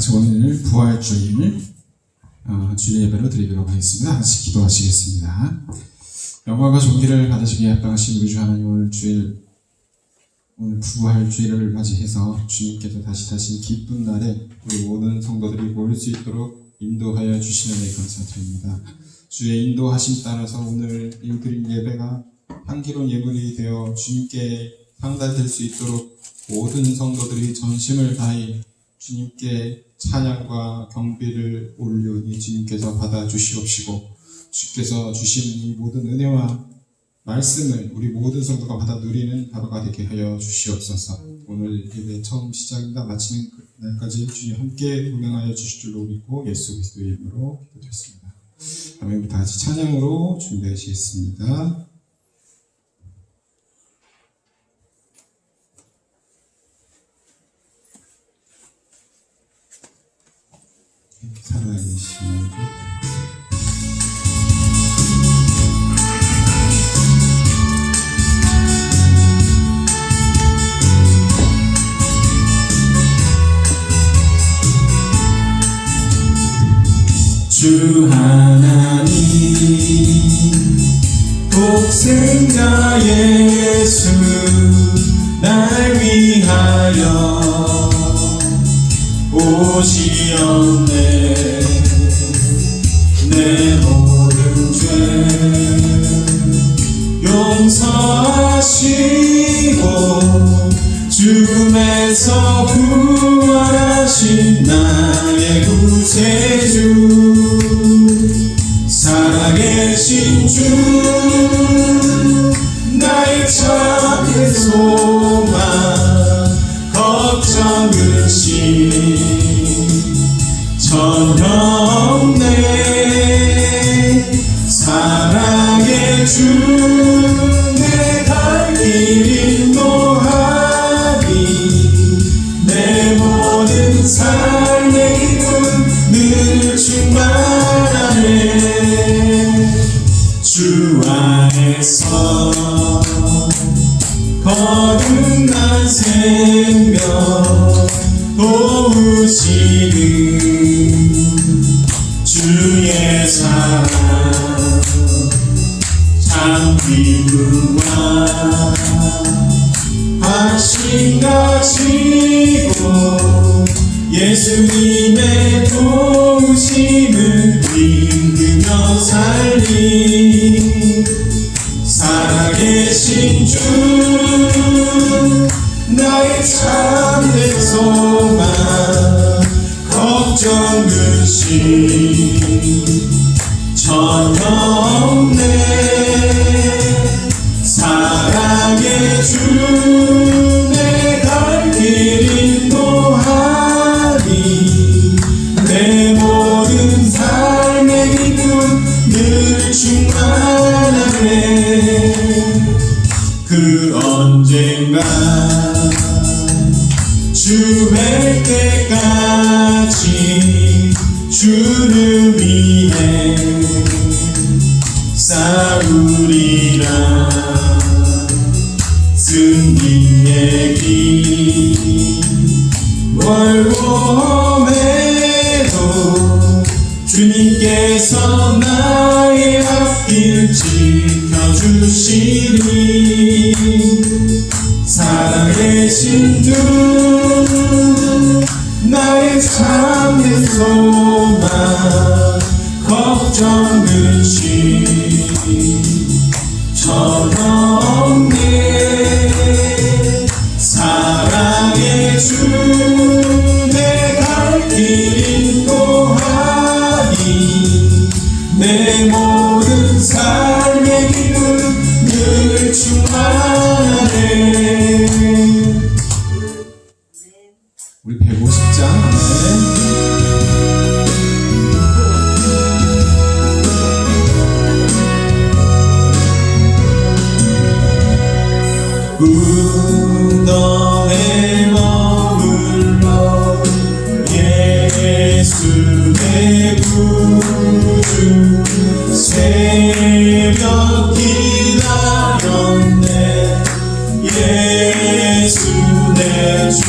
같이 오늘 부활주일 주일 예배로 드리도록 하겠습니다. 같이 기도하시겠습니다. 영광과 존귀를 받으시기에 합당하신 우리 주 하나님, 오늘 부활주일을 맞이해서 주님께서 다시 기쁜 날에 우리 모든 성도들이 모일 수 있도록 인도하여 주시는 데 감사드립니다. 주의 인도하심 따라서 오늘 드린 예배가 향기로운 예물이 되어 주님께 상달될 수 있도록 모든 성도들이 전심을 다해 주님께 찬양과 경배를 올려니 주님께서 받아주시옵시고, 주께서 주신 이 모든 은혜와 말씀을 우리 모든 성도가 받아 누리는 하루가 되게 하여 주시옵소서. 오늘 예배 처음 시작입니다. 마치는 날까지 주님 함께 동행하여 주실 줄로 믿고 예수 그리스도의 이름으로 기도드렸습니다. 아멘. 다 같이 찬양으로 준비하시겠습니다. 살아계신 주 하나님, 독생자의 예수 날 위하여 오시었네. 내 모든 죄 용서하시고 죽음에서 부활하신 나의 구세주, 살아계신 주, 나의 참된 소망, 걱정 의심 전혀 없네. 사랑의 주, 내 갈 길 인도하리. 내 모든 삶의 기쁨 늘 충만하네. 주 안에서 거듭난 생명 도우시는 주의 사랑 참 기쁨과 확신 가지고 예수님의 도우심을 믿으며 살리. 살아계신 주, 나의 참된 소망, 걱정 의심 전혀 없네. 사랑의 주, 내 갈 길 인도하리. 내 모든 삶의 기쁨 늘 충만하네. 그 언젠가 주 뵐 때까지 주를 위해 싸우리라. 승리의 길 멀고험해도 주님께서 나의 앞길 지켜주시리. 살아계신 주, 나의 참된 소망, 걱정 의심 전혀 없네. 사랑의 주, 내 갈 길 인도하리. 내 모든 삶의 기쁨 늘 충만하네. 우리 150장 운동에 머물러 예수 내 구주 새벽 기다렸네. 예수 내 주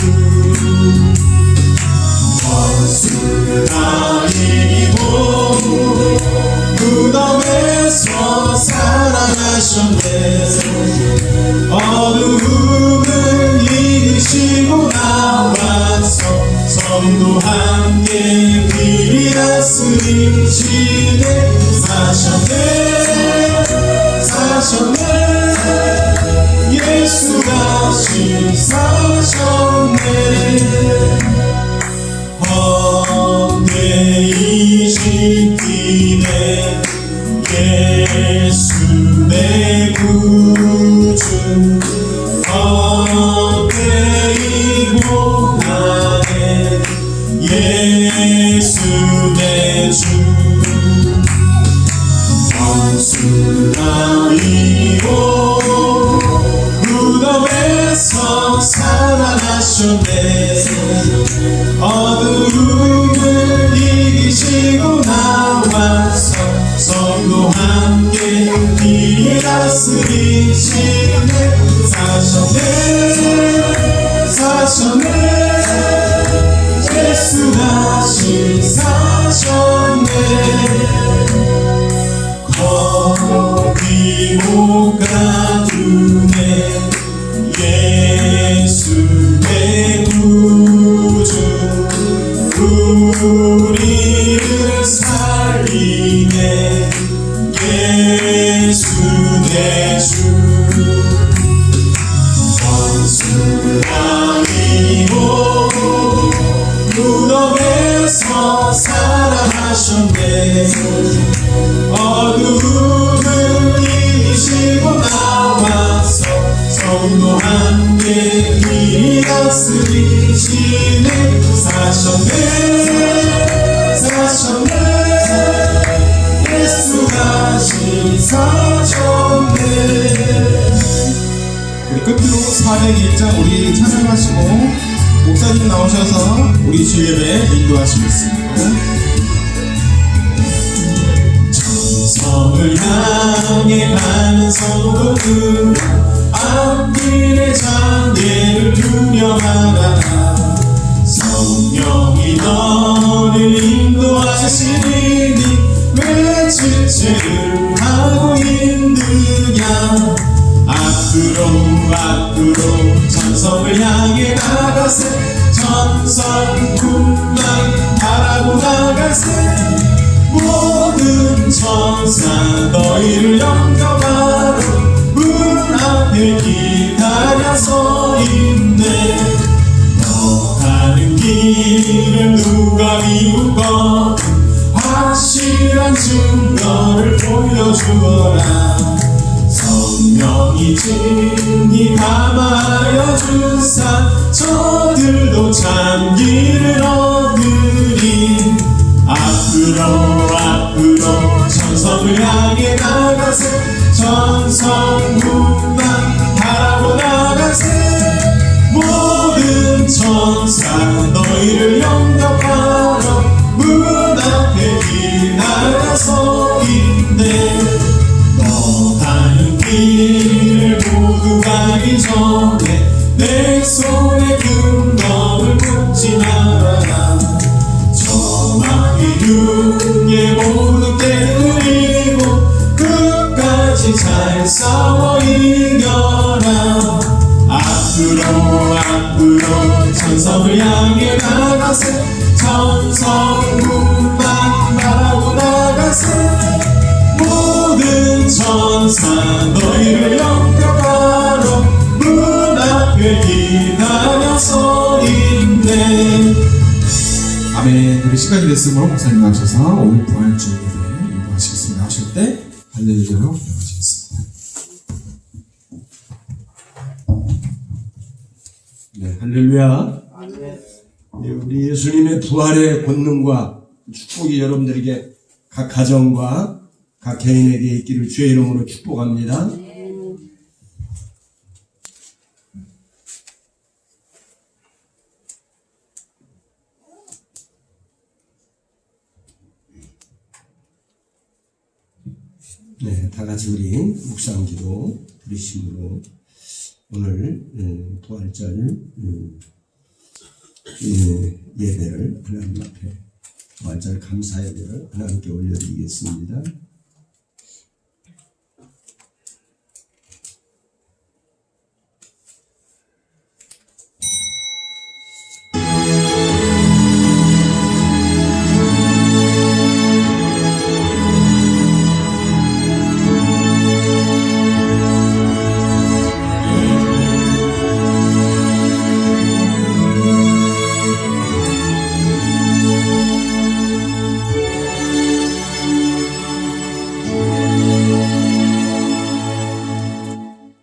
사셨네. 어두움을 이기시고 나와서 성도 함께 길이 다스리시네. 사셨네 예수 다시 사셨네. 헛되이 지키네 예수 내 구주. 헛되이 고난해 예수 내 주. 원수나이고 무덤에서 살아나셨네. 어두움을 이기시고 나와서 성도 함께 길이 다스리시네. 사셨네 예수 다시 사셨네. 거기 못 가두네 예수 내 구주. 우리를 살리네 예수 내 주. 원수아니고 무덤에서 살아나셨네. 어두움을 이기시고 나와서 성도 함께 길이 다스리시네. 사셨네 예수 다시 사셨네. 우리 끝으로 401장 우리 찬양하시고 목사님 나오셔서 우리 주 예배 인도하시겠습니다. 성을 향해 가는 성도들 앞길의 장애를 두려워하라. 성령이 너를 인도하시리니 왜 지체를 하고 있느냐. 앞으로 전성을 향해 나가세. 전성군만 바라고 나가세. 모든 천사 너희를 영접하러 문 앞에 기다려서 있네. 너 가는 길을 누가 비우건 확실한 증거를 보여주어라. 성령이 진히 감하여 주사 저들도 참기를 얻으리. 앞으로 전성을 향해 나가세. 전성문만 바라고 나가세. 모든 천사 너희를 영접하러 문 앞에 기다려서 있네. 너 가는 길을 모두 가기 전에 내 손에 금검을 묻지 말아라. 저마귀 흉에 모두 깨뜨리고 끝까지 잘 싸워 이겨라. 앞으로 천성을 향해 나가세. 천성문만 바라고 나가세. 모든 천사 너희를 영접하러 문 앞에 기다려서 있네. 아멘. 우리 시간이 됐으므로 목사님 나오셔서 오늘 부활주 예배 인도하시겠습니다. 하실 때 할렐루야로 인도하시겠습니다. 네, 할렐루야. 네, 우리 예수님의 부활의 권능과 축복이 여러분들에게 각 가정과 각 개인에게 있기를 주의 이름으로 축복합니다. 네, 다 같이 우리 묵상기도 드리심으로 오늘 부활절 예배를 하나님 앞에 부활절 감사 예배를 하나님께 올려드리겠습니다.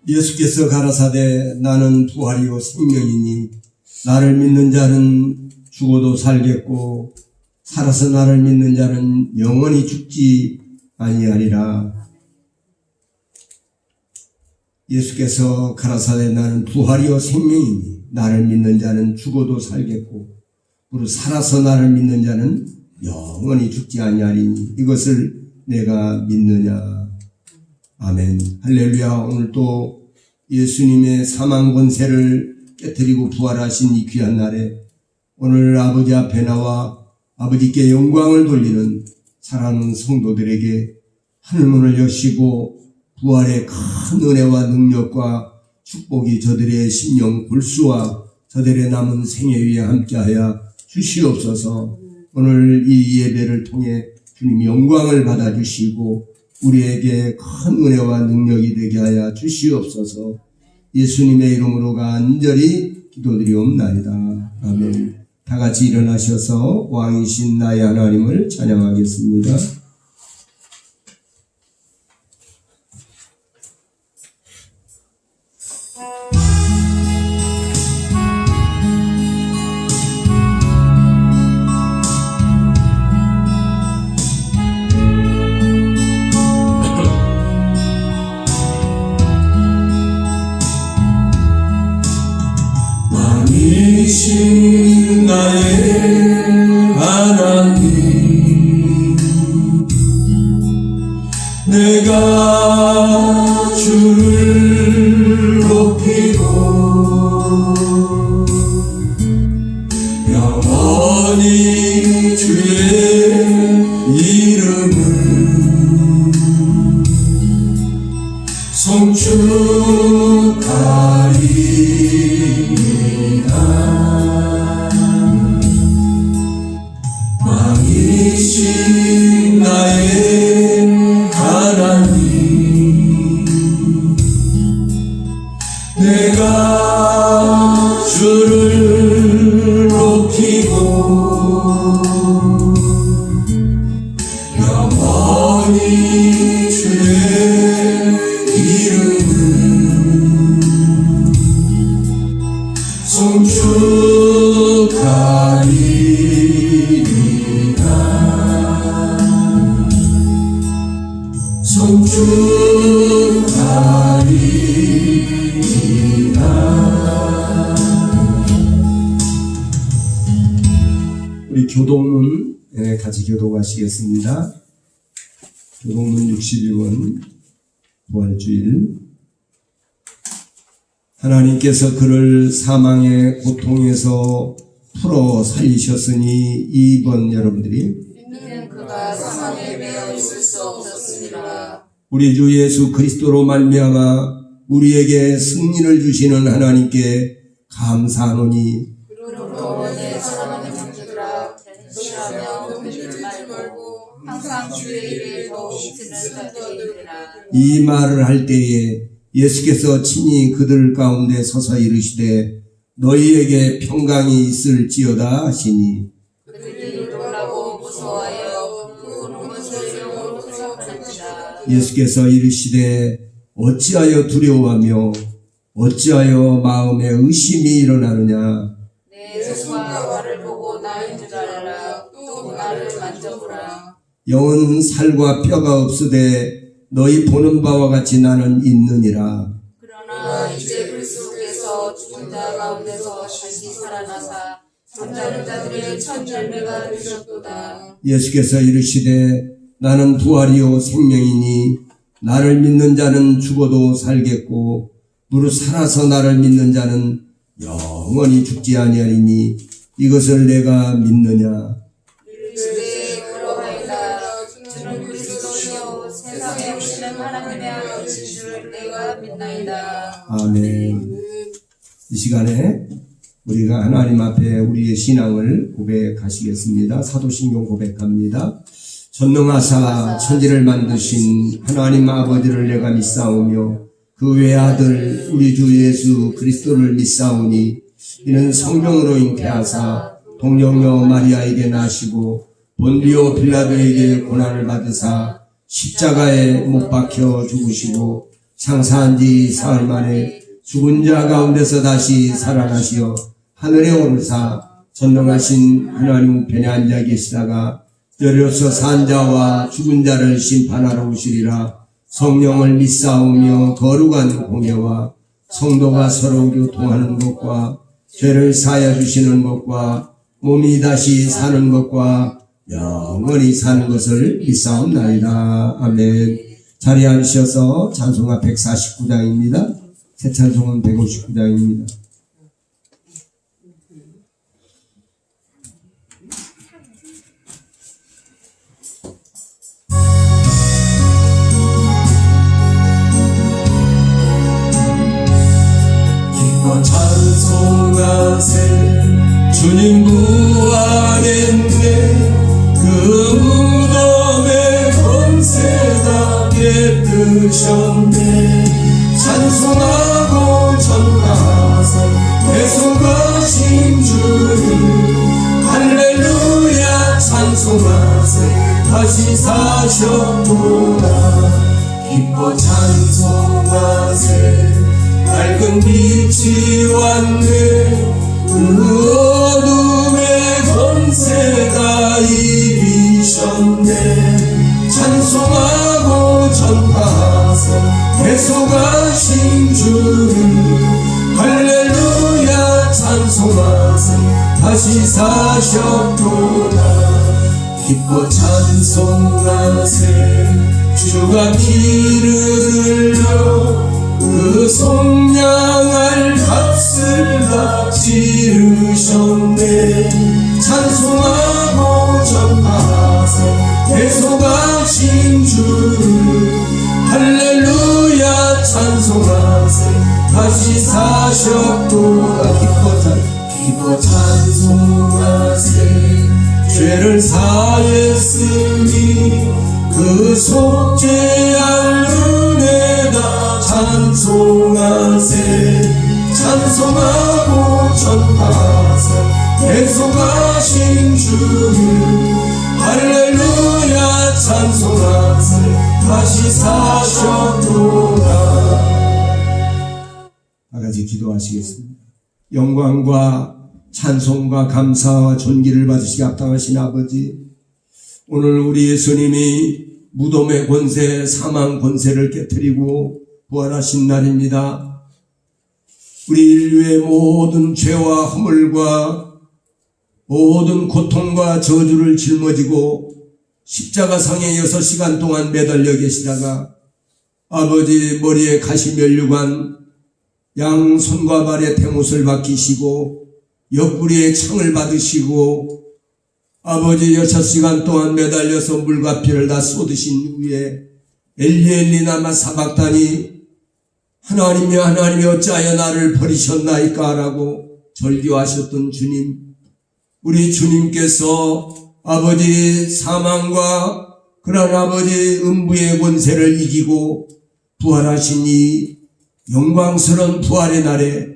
예수께서 가라사대 나는 부활이요 생명이니 나를 믿는 자는 죽어도 살겠고 살아서 나를 믿는 자는 영원히 죽지 아니하리라. 예수께서 가라사대 나는 부활이요 생명이니 나를 믿는 자는 죽어도 살겠고 그리고 살아서 나를 믿는 자는 영원히 죽지 아니하리니 이것을 내가 믿느냐. 아멘. 할렐루야. 오늘 또 예수님의 사망 권세를 깨뜨리고 부활하신 이 귀한 날에 오늘 아버지 앞에 나와 아버지께 영광을 돌리는 사랑하는 성도들에게 하늘문을 여시고 부활의 큰 은혜와 능력과 축복이 저들의 심령 골수와 저들의 남은 생애 위에 함께하여 주시옵소서. 오늘 이 예배를 통해 주님 영광을 받아주시고 우리에게 큰 은혜와 능력이 되게 하여 주시옵소서. 예수님의 이름으로 간절히 기도드리옵나이다. 아멘. 다 같이 일어나셔서 왕이신 나의 하나님을 찬양하겠습니다. 왕이신 나의 하나님, 내가 주를 높이고 영원히 주의 이름을 송축하리이다. 왕이신 나의 하나님, 내가 주를 높이고 영원히 주의 이름을 송축하리이다. 송축하리이다. 우리 교동문 같이 교독하시겠습니다. 교동문 62권 부활주일. 하나님께서 그를 사망의 고통에서 풀어 살리셨으니 이번 여러분들이 믿는 그가 사망에 매여 있을 수 없었습니다. 우리 주 예수 그리스도로 말미암아 우리에게 승리를 주시는 하나님께 감사하노니 그러므로 내 사랑하는 형제들아, 대신하며 은혜를 말고 항상 주의 일에 더욱 드는 자들이 되라. 이 말을 할 때에 예수께서 친히 그들 가운데 서서 이르시되 너희에게 평강이 있을지어다 하시니 그들이 놀라고 무서워하여 그 우는 것을 영으로 생각하는지라. 예수께서 이르시되 어찌하여 두려워하며 어찌하여 마음에 의심이 일어나느냐. 내 손과 발을 보고 나인 줄 알라. 또 나를 만져보라. 영은 살과 뼈가 없으되 너희 보는 바와 같이 나는 있느니라. 그러나 이제 그리스도께서 죽은 자 가운데서 다시 살아나사 잠자는 자들의 첫 열매가 되셨도다. 예수께서 이르시되 나는 부활이요 생명이니 나를 믿는 자는 죽어도 살겠고 무릇 살아서 나를 믿는 자는 영원히 죽지 아니하리니 이것을 내가 믿느냐. 이르시되 그러하이다. 주는 그리스도시요 세상에 오시는 하나님의 아들이신 줄 내가 믿나이다. 아멘. 이 시간에 우리가 하나님 앞에 우리의 신앙을 고백하시겠습니다. 사도신경 고백합니다. 전능하사 천지를 만드신 하나님 아버지를 내가 믿사오며 그 외아들 우리 주 예수 그리스도를 믿사오니 이는 성령으로 잉태하사 동정녀 마리아에게 나시고 본디오 빌라도에게 고난을 받으사 십자가에 못 박혀 죽으시고 장사한 지 사흘 만에 죽은 자 가운데서 다시 살아나시어 하늘에 오르사 전능하신 하나님 우편에 앉아 계시다가 열여서 산 자와 죽은 자를 심판하러 오시리라. 성령을 믿사오며 거룩한 공예와 성도가 서로 교통하는 것과 죄를 사하여 주시는 것과 몸이 다시 사는 것과 영원히 사는 것을 믿사옵나이다. 아멘. 자리에 앉으셔서 찬송가 149장입니다. 새 찬송은 159장입니다. 기뻐 찬송하세 주님 부활했네 그 무덤의 권세가 깨뜨셨네 찬송하고 전하세 대속하신 주를 할렐루야 찬송하세 다시 사셨구나 기뻐 찬송하세 밝은 빛이 왔네 그 어둠의 권세가 이기셨네 찬송하고 전하세 대속하신 주를 할렐루야 찬송하세 다시 사셨구나 기뻐 찬송하세 주가 피를 흘려 그 속량할 값을 다 치르셨네 찬송하고 전하세 대속하신 주를 할렐루야 찬송하세 다시 사셨구나 기뻐 찬송하세 죄를 사했으니 그 속죄할 은혜가 찬송하세 찬송하고 전하세 대속하신 주를 할렐루야 찬송하세 다시 사셨구나 다같이 기도하시겠습니다. 영광과 찬송과 감사와 존귀를 받으시기 합당하신 아버지, 오늘 우리 예수님이 무덤의 권세, 사망 권세를 깨뜨리고 부활하신 날입니다. 우리 인류의 모든 죄와 허물과 모든 고통과 저주를 짊어지고 십자가상에 6시간 동안 매달려 계시다가 아버지 머리에 가시면류관, 양 손과 발에 대못을 박히시고 옆구리에 창을 받으시고 아버지 6시간 동안 매달려서 물과 피를 다 쏟으신 후에 엘리 나마 사박다니 하나님이 어찌하여 나를 버리셨나이까 라고 절규하셨던 주님, 우리 주님께서 아버지 사망과 그런 아버지 음부의 권세를 이기고 부활하신 이 영광스러운 부활의 날에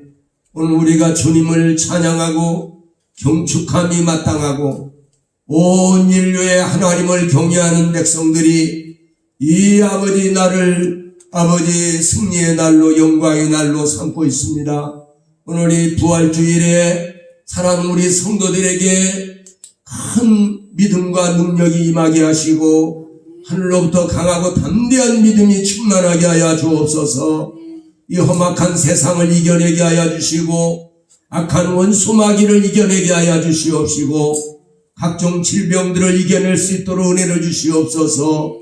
오늘 우리가 주님을 찬양하고 경축함이 마땅하고 온 인류의 하나님을 경외하는 백성들이 이 아버지 날을 아버지 승리의 날로 영광의 날로 삼고 있습니다. 오늘 이 부활주일에 사랑하는 우리 성도들에게 큰 믿음과 능력이 임하게 하시고 하늘로부터 강하고 담대한 믿음이 충만하게 하여 주옵소서. 이 험악한 세상을 이겨내게 하여 주시고 악한 원수 마귀를 이겨내게 하여 주시옵시고 각종 질병들을 이겨낼 수 있도록 은혜를 주시옵소서.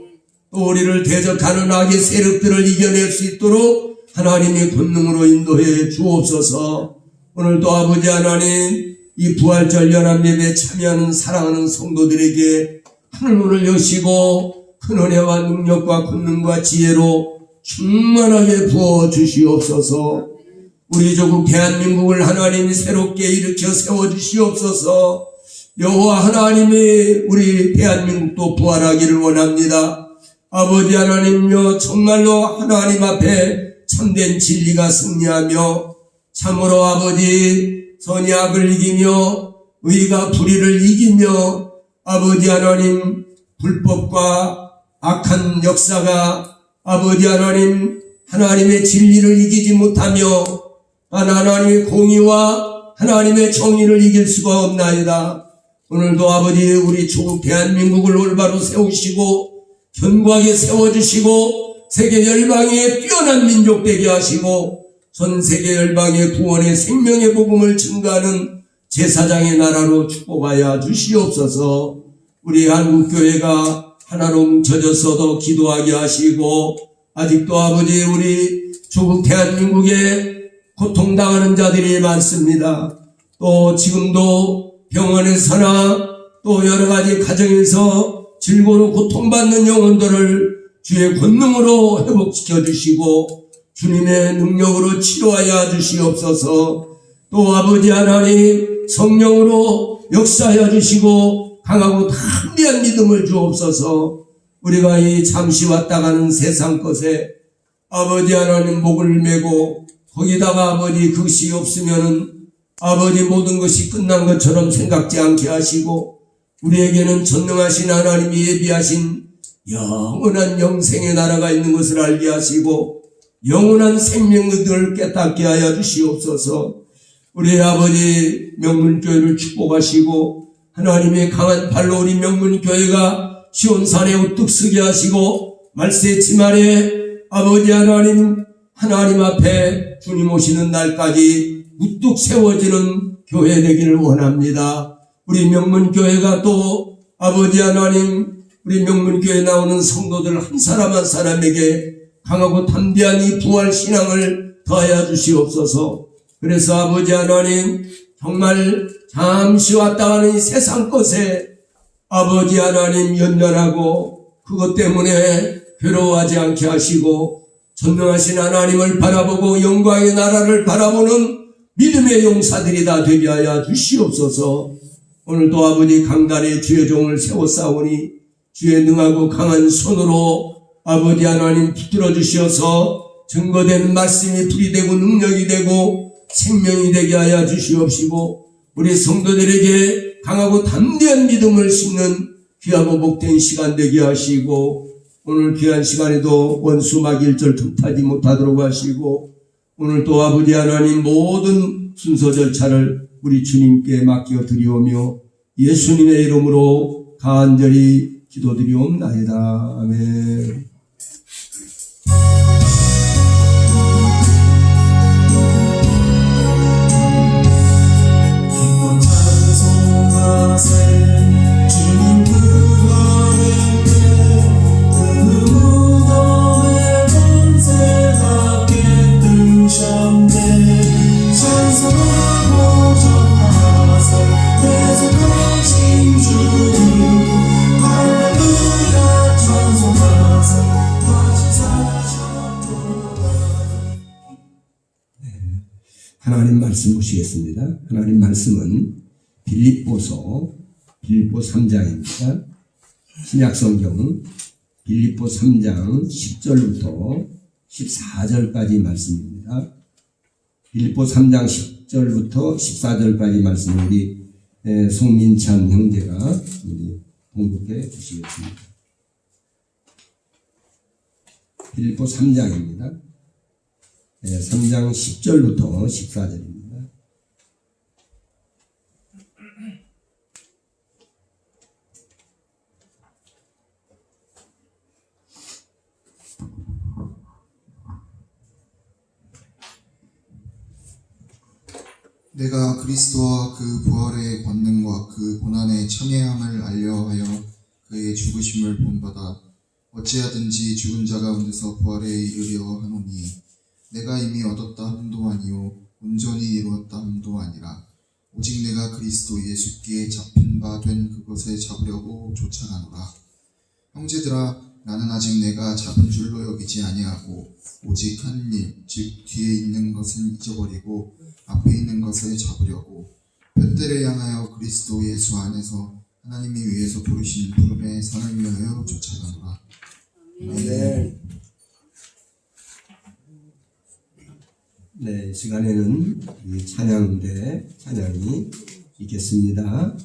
또 우리를 대적하는 악의 세력들을 이겨낼 수 있도록 하나님의 권능으로 인도해 주옵소서. 오늘도 아버지 하나님 이 부활절 연합예배에 참여하는 사랑하는 성도들에게 하늘문을 여시고 큰 은혜와 능력과 권능과 지혜로 충만하게 부어 주시옵소서. 우리 조국 대한민국을 하나님이 새롭게 일으켜 세워 주시옵소서. 여호와 하나님이 우리 대한민국도 부활하기를 원합니다. 아버지 하나님요, 정말로 하나님 앞에 참된 진리가 승리하며 참으로 아버지 선이 악을 이기며 의가 불의를 이기며 아버지 하나님 불법과 악한 역사가 아버지 하나님 하나님의 진리를 이기지 못하며 하나님의 공의와 하나님의 정의를 이길 수가 없나이다. 오늘도 아버지 우리 조국 대한민국을 올바로 세우시고 견고하게 세워주시고 세계 열방에 뛰어난 민족 되게 하시고 전 세계 열방의 구원의 생명의 복음을 증거하는 제사장의 나라로 축복하여 주시옵소서. 우리 한국교회가 하나로 뭉쳐져서도 기도하게 하시고 아직도 아버지 우리 조국 대한민국에 고통당하는 자들이 많습니다. 또 지금도 병원에서나 또 여러가지 가정에서 질고로 고통받는 영혼들을 주의 권능으로 회복시켜 주시고 주님의 능력으로 치료하여 주시옵소서. 또 아버지 하나님 성령으로 역사하여 주시고 강하고 담대한 믿음을 주옵소서. 우리가 이 잠시 왔다 가는 세상 것에 아버지 하나님 목을 메고 거기다가 아버지 그것이 없으면은 아버지 모든 것이 끝난 것처럼 생각지 않게 하시고 우리에게는 전능하신 하나님이 예비하신 영원한 영생의 나라가 있는 것을 알게 하시고 영원한 생명들을 깨닫게 하여 주시옵소서. 우리 아버지 명문교회를 축복하시고 하나님의 강한 팔로 우리 명문교회가 시온산에 우뚝 서게 하시고 말세 지말에 아버지 하나님 앞에 주님 오시는 날까지 우뚝 세워지는 교회 되기를 원합니다. 우리 명문교회가 또 아버지 하나님 우리 명문교회에 나오는 성도들 한 사람 한 사람에게 강하고 담대한 이 부활 신앙을 더하여 주시옵소서. 그래서 아버지 하나님 정말 잠시 왔다 가는 이 세상 것에 아버지 하나님 연연하고 그것 때문에 괴로워하지 않게 하시고 전능하신 하나님을 바라보고 영광의 나라를 바라보는 믿음의 용사들이 다 되게 하여 주시옵소서. 오늘도 아버지 강단에 주의 종을 세워 싸우니 주의 능하고 강한 손으로 아버지 하나님 붙들어 주시어서 증거된 말씀이 불이 되고 능력이 되고 생명이 되게 하여 주시옵시고 우리 성도들에게 강하고 담대한 믿음을 심는 귀하고 복된 시간 되게 하시고 오늘 귀한 시간에도 원수 막일절 틈타지 못하도록 하시고 오늘도 아버지 하나님 모든 순서 절차를 우리 주님께 맡겨 드리오며 예수님의 이름으로 간절히 기도드리옵나이다. 아멘. 기쁨 찬송하세 주님 부활의 그 무덤의 권세답게 뜨셨네 찬송하고 전하세 계속하신 주님 할렐루야 찬송하세 다시 사셨구나. 하나님 말씀 보시겠습니다. 하나님 말씀은 빌립보 3장입니다. 신약성경 빌립보 3장 10절부터 14절까지 말씀입니다. 빌립보 3장 10절부터 14절까지 말씀을 우리 송민찬 형제가 우리 공독해 주시겠습니다. 빌립보 3장입니다. 3장 10절부터 14절입니다. 내가 그리스도와 그 부활의 권능과 그 고난의 참여함을 알려하여 그의 죽으심을 본받아 어찌하든지 죽은 자 가운데서 부활에 이르려 하노니 내가 이미 얻었다 함도 아니요 온전히 이루었다 함도 아니라 오직 내가 그리스도 예수께 잡힌 바 된 그것에 잡으려고 쫓아가노라. 형제들아 나는 아직 내가 잡은 줄로 여기지 아니하고 오직 한 일 즉 뒤에 있는 것은 잊어버리고 앞에 있는 것에 잡으려고 볏대를 향하여 그리스도 예수 안에서 하나님이 위에서 부르신 부름의 산을 위하여 쫓아가노라. 아멘. 네, 시간에는 이 찬양이 있겠습니다.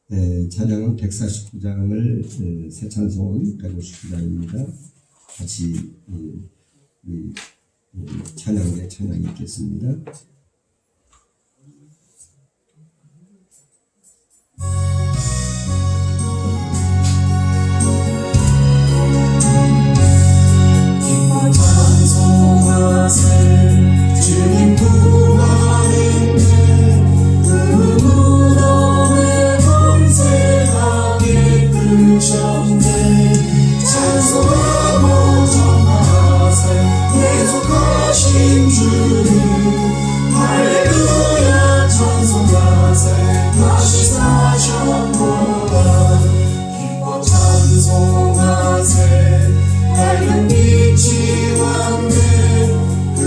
네, 찬양은 149장을 새 찬송은 159장입니다. 같이 찬양대 찬양이 있겠습니다. 기뻐 찬송하세 주님 부활했네 그 무덤에 번세하게 뜨셨네 찬송하고 전하세 계속하신 주님 할렐루야 찬송하세 다시 사셨구나 기뻐 찬송하세 밝은 빛이 왔네 그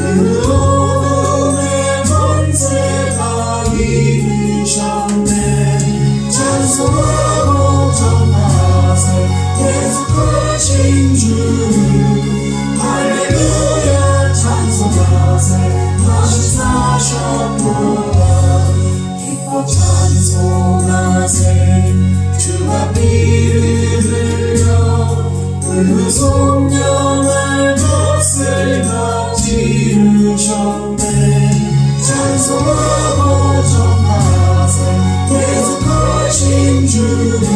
어둠의 권세가 이기셨네 찬송하고 전하세 계속하신 주님 할렐루야 찬송하세 다시 사셨구나 기뻐 찬송하세 주가 피를 흘려 그 속령을 돛을 다 지으셨네 찬송하고 전하세 계속하신 주님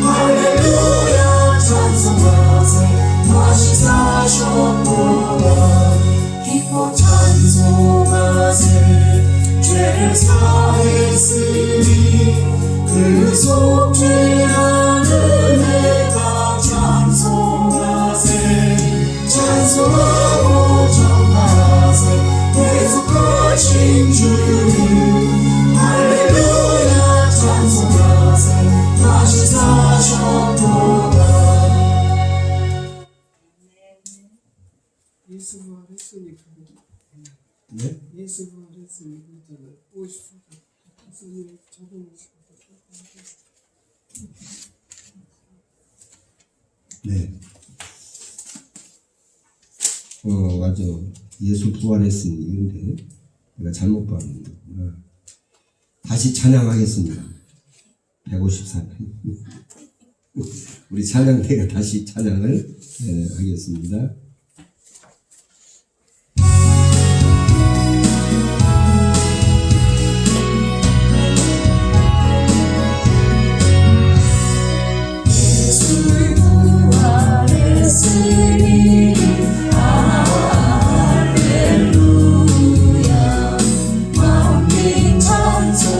할렐루야 찬송하세 다시 사셨구나 기뻐 찬송하세 죄를 사했으니 그 속죄한 은혜가 찬송하세 찬송하고 전하세 계속하신 주님 할렐루야 찬송하세 다시 사셨구나 예수 부활했으니까 네? 예수 부활했으니까 있잖아요. 50분 선생님 적어놓으시고 네. 맞아. 예수 부활했으니 이런데 내가 잘못 봤는데 다시 찬양하겠습니다. 154편 우리 찬양대가 다시 찬양을 하겠습니다. 예수 부활했으니 할렐루야 만민 찬송하여라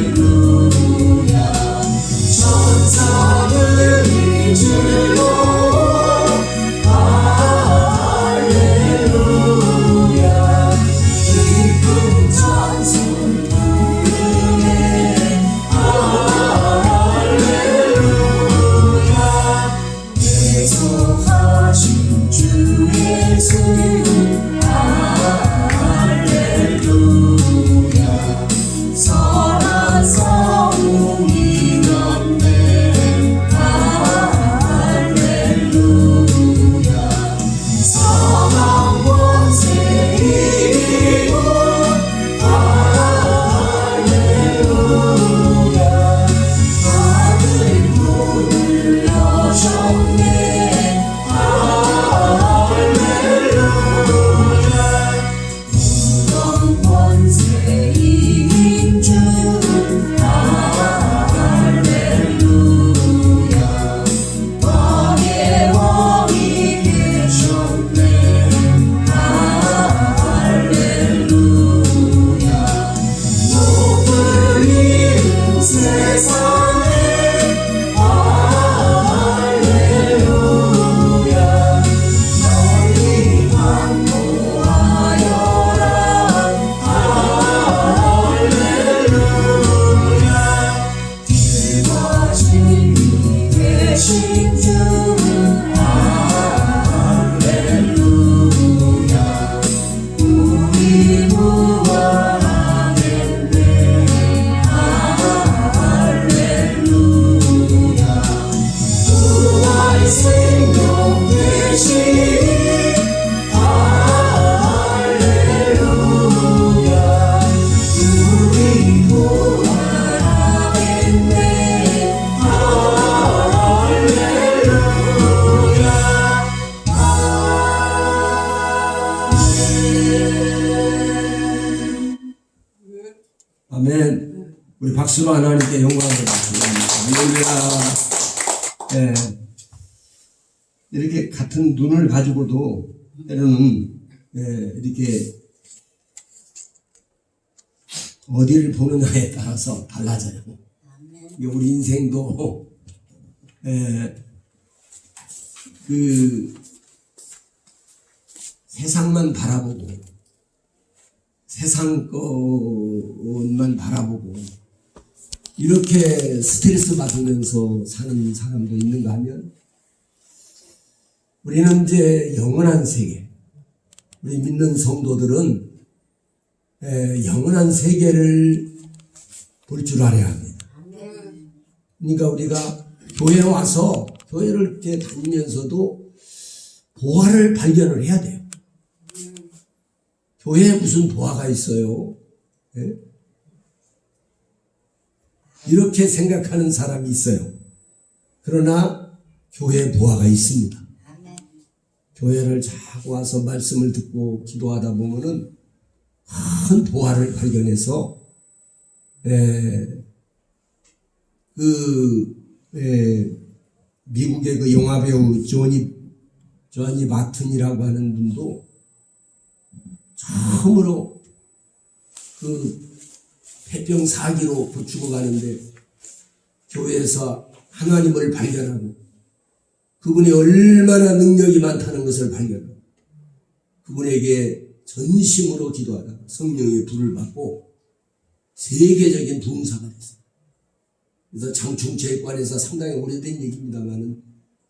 할렐루야 천사들이 즐거워 할렐루야 기쁜 찬송 계속하신 주 예수 할렐루야 선한 성이었네 할렐루야 사망 권세 이기고 할렐루야 하늘 문을 여셨네 무덤 권세 이긴 주 할렐루야 왕의 왕이 되셨네 할렐루야 높은 이름 세상에 할렐루야 널리 반포하여라 할렐루야 길과 진리 되신 주 할렐루야 우리 부활하겠네 할렐루야 부활 생명 되신 할렐루야 우리 부활하겠네 할렐루야 우리 박수로 하나님께 영광을 드립니다. 할렐루야. 예. 이렇게 같은 눈을 가지고도 때로는 이렇게 어디를 보느냐에 따라서 달라져요. 이게 우리 인생도 그 세상만 바라보고 세상 것만 바라보고 이렇게 스트레스 받으면서 사는 사람도 있는가 하면 우리는 이제 영원한 세계, 우리 믿는 성도들은 영원한 세계를 볼 줄 알아야 합니다. 그러니까 우리가 교회에 와서 교회를 이렇게 다니면서도 보화를 발견을 해야 돼요. 교회에 무슨 보화가 있어요? 예? 이렇게 생각하는 사람이 있어요. 그러나 교회에 보화가 있습니다. 교회를 자꾸 와서 말씀을 듣고 기도하다 보면은 큰 보화를 발견해서 미국의 그 영화배우 조니 마튼이라고 하는 분도 처음으로 그 폐병 사기로 죽어가는데 교회에서 하나님을 발견하고 그분이 얼마나 능력이 많다는 것을 발견하고 그분에게 전심으로 기도하다가 성령의 불을 받고 세계적인 부흥사가 됐어요. 그래서 장충체육관에서 상당히 오래된 얘기입니다만은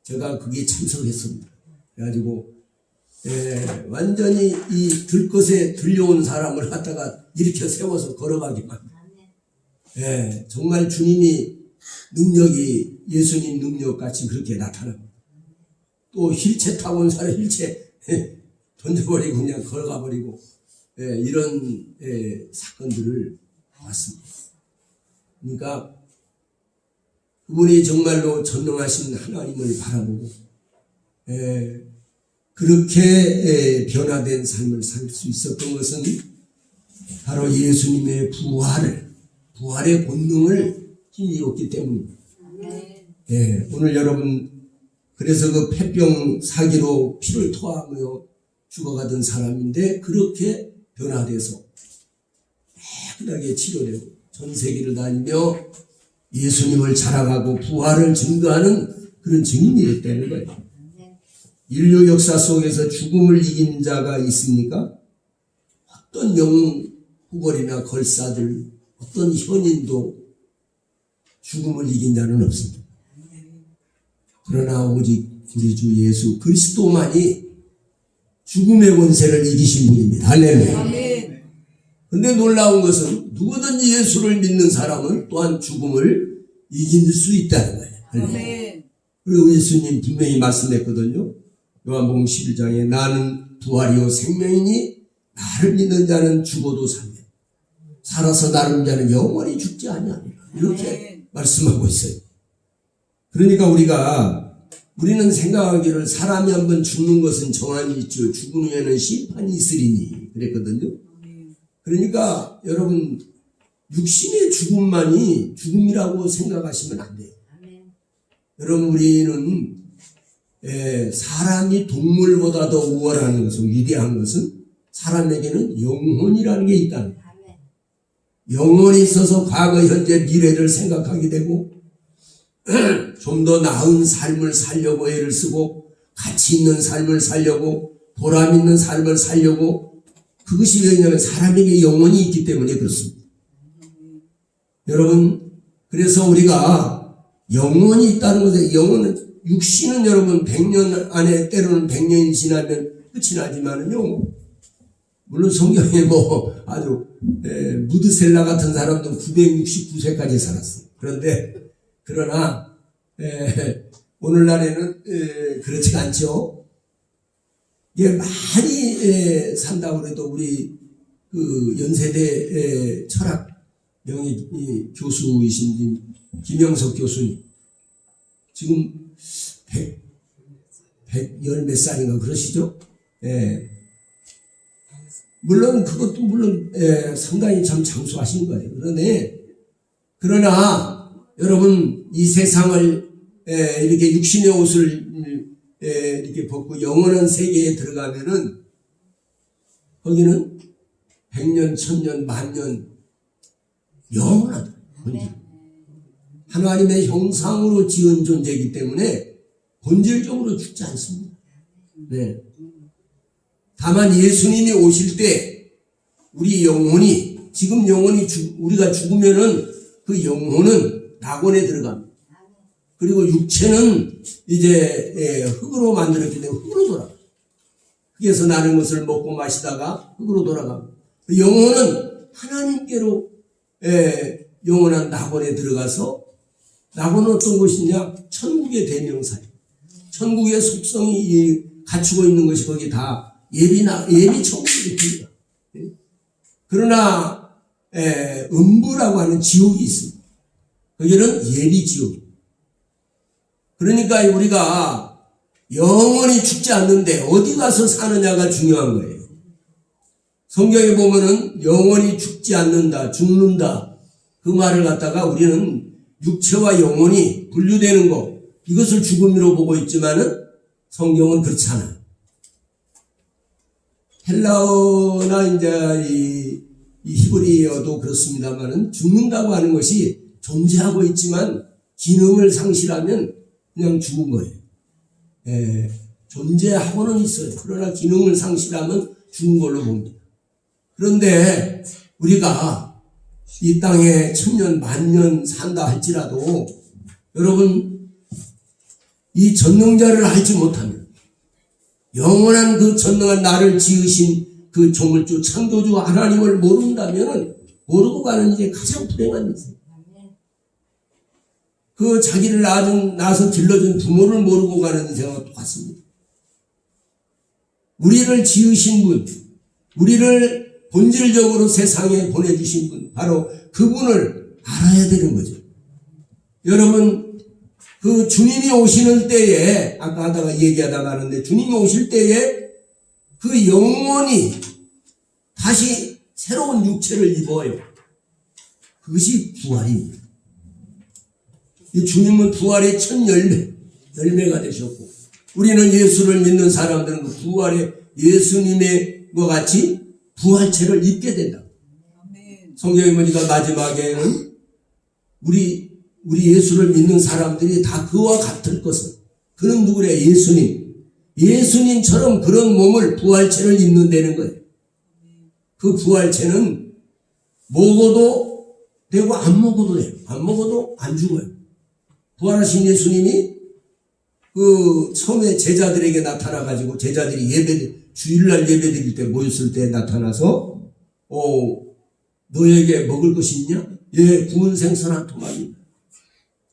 제가 거기에 참석했습니다. 그래가지고 완전히 이 들것에 들려온 사람을 갖다가 일으켜 세워서 걸어가기만. 정말 주님이 능력이 예수님 능력같이 그렇게 나타납니다. 또 휠체 타고 온 사람 휠체 던져버리고 그냥 걸어가버리고 이런 사건들을 봤습니다. 그러니까 그분이 정말로 전능하신 하나님을 바라보고 그렇게 변화된 삶을 살 수 있었던 것은 바로 예수님의 부활의 권능을 힘입었기 때문입니다. 오늘 여러분 그래서 그 폐병 사기로 피를 토하며 죽어가던 사람인데 그렇게 변화돼서 깨끗하게 치료되고 전 세계를 다니며 예수님을 자랑하고 부활을 증거하는 그런 증인이 됐다는 거예요. 인류 역사 속에서 죽음을 이긴 자가 있습니까? 어떤 영웅 후벌이나 걸사들, 어떤 현인도 죽음을 이긴 자는 없습니다. 그러나 오직 우리 주 예수 그리스도만이 죽음의 권세를 이기신 분입니다. 할렐루야. 근데 놀라운 것은 누구든지 예수를 믿는 사람은 또한 죽음을 이길 수 있다는 거예요. 할렐루야. 그리고 예수님 분명히 말씀했거든요. 요한복음 11장에 나는 부활이요 생명이니 나를 믿는 자는 죽어도 살며 살아서 나를 믿는 자는 영원히 죽지 아니하리라. 이렇게 말씀하고 있어요. 그러니까 우리는 생각하기를 사람이 한번 죽는 것은 정한이 있죠. 죽은 후에는 심판이 있으리니 그랬거든요. 그러니까 여러분 육신의 죽음만이 죽음이라고 생각하시면 안 돼요. 여러분 우리는 사람이 동물보다 더 우월한 것은 위대한 것은 사람에게는 영혼이라는 게 있다는 거예요. 영혼이 있어서 과거, 현재, 미래를 생각하게 되고 좀 더 나은 삶을 살려고 애를 쓰고 가치 있는 삶을 살려고 보람 있는 삶을 살려고 그것이 왜냐하면 사람에게 영혼이 있기 때문에 그렇습니다. 여러분 그래서 우리가 영혼이 있다는 것에 영혼은 육신은 여러분 100년 안에 때로는 100년이 지나면 끝이 나지만은요 물론 성경에 뭐 아주 무드셀라 같은 사람도 969세까지 살았어요. 그러나 오늘날에는 그렇지가 않죠. 이게 많이 산다고 해도 우리 그 연세대 철학 명예 교수이신 김영석 교수님 지금 100열 몇 살인가 그러시죠? 물론 그것도 물론 상당히 참 장수하신 거예요. 그런데 그러나 여러분 이 세상을 이렇게 육신의 옷을 이렇게 벗고 영원한 세계에 들어가면은 거기는 100년, 1000년, 만년 영원하다. 하나님의 형상으로 지은 존재이기 때문에 본질적으로 죽지 않습니다. 네. 다만 예수님이 오실 때 우리 영혼이 지금 영혼이 우리가 죽으면은 그 영혼은 낙원에 들어갑니다. 그리고 육체는 이제 흙으로 만들었기 때문에 흙으로 돌아가요. 흙에서 나는 것을 먹고 마시다가 흙으로 돌아갑니다. 그 영혼은 하나님께로 영원한 낙원에 들어가서 낙원은 어떤 것이냐? 천국의 대명사예요. 천국의 속성이 갖추고 있는 것이 거기 다 예비 천국이 됩니다. 그러나 음부라고 하는 지옥이 있습니다. 거기는 예비 지옥. 그러니까 우리가 영원히 죽지 않는데 어디 가서 사느냐가 중요한 거예요. 성경에 보면은 영원히 죽지 않는다, 죽는다 그 말을 갖다가 우리는 육체와 영혼이 분류되는 거 이것을 죽음으로 보고 있지만은 성경은 그렇지 않아요. 헬라어나 이제 이 히브리어도 그렇습니다만은 죽는다고 하는 것이 존재하고 있지만 기능을 상실하면 그냥 죽은 거예요. 존재하고는 있어요. 그러나 기능을 상실하면 죽은 걸로 봅니다. 그런데 우리가 이 땅에 1000년, 만년 산다 할지라도 여러분 이 전능자를 알지 못하면 영원한 그 전능한 나를 지으신 그 조물주 창조주 하나님을 모른다면 모르고 가는 이제 가장 불행한 인생. 그 자기를 낳아서 길러준 부모를 모르고 가는 인생과 똑같습니다. 우리를 지으신 분, 우리를 본질적으로 세상에 보내주신 분, 바로 그분을 알아야 되는 거죠. 여러분, 그 주님이 오시는 때에, 아까 하다가 얘기하다가 하는데, 주님이 오실 때에 그 영혼이 다시 새로운 육체를 입어요. 그것이 부활입니다. 이 주님은 부활의 첫 열매가 되셨고, 우리는 예수를 믿는 사람들은 그 부활의 예수님의 것 같이 부활체를 입게 된다. 성경에 보니까 마지막에는 우리 예수를 믿는 사람들이 다 그와 같을 것은, 그는 누구래? 예수님처럼 그런 몸을 부활체를 입는다는 거예요. 그 부활체는 먹어도 되고 안 먹어도 돼요. 안 먹어도 안 죽어요. 부활하신 예수님이 그 처음에 제자들에게 나타나가지고 제자들이 주일날 예배 드릴 때 모였을 때 나타나서 너에게 먹을 것이 있냐? 예, 구운 생선 한 토막입니다.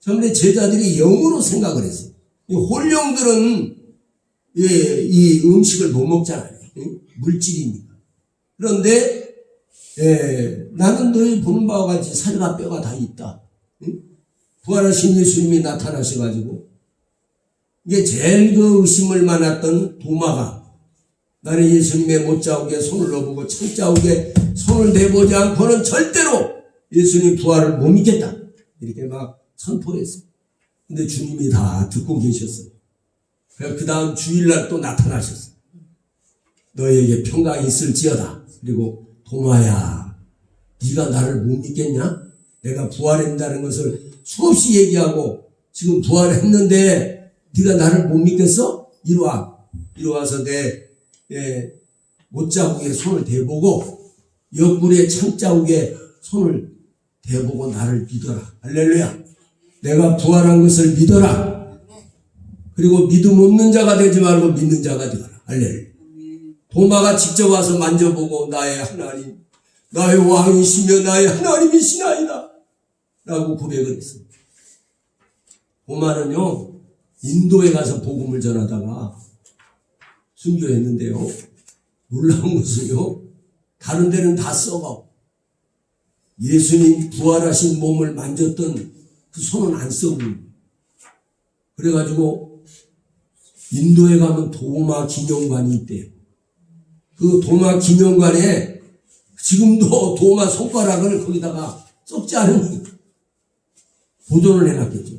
처음에 제자들이 영으로 생각을 했어요. 이 홀령들은 이 음식을 못 먹잖아요. 물질이니까. 그런데 나는 너희 보는 바와 같이 살과 뼈가 다 있다. 부활하신 예수님이 나타나셔가지고 이게 제일 그 의심을 많았던 도마가 나는 예수님의 못자국에 손을 넣어보고 창자국에 손을 대보지 않고는 절대로 예수님 부활을 못 믿겠다. 이렇게 막 선포했어요. 근데 주님이 다 듣고 계셨어요. 그 다음 주일날 또 나타나셨어요. 너에게 평강이 있을지어다. 그리고 도마야, 네가 나를 못 믿겠냐? 내가 부활한다는 것을 수없이 얘기하고 지금 부활했는데 네가 나를 못 믿겠어? 이리 와서 내 못자국에 손을 대보고 옆구리에 창자국에 손을 대보고 나를 믿어라. 할렐루야. 내가 부활한 것을 믿어라. 그리고 믿음 없는 자가 되지 말고 믿는 자가 되어라. 할렐루야. 도마가 직접 와서 만져보고 나의 하나님, 나의 왕이시며 나의 하나님이시나이다 라고 고백을 했습니다. 도마는요 인도에 가서 복음을 전하다가 순교했는데요, 놀라운 것은요 다른 데는 다 썩어 예수님 부활하신 몸을 만졌던 그 손은 안 썩고, 그래가지고 인도에 가면 도마 기념관이 있대요. 그 도마 기념관에 지금도 도마 손가락을 거기다가 썩지 않은 보존을 해놨겠죠.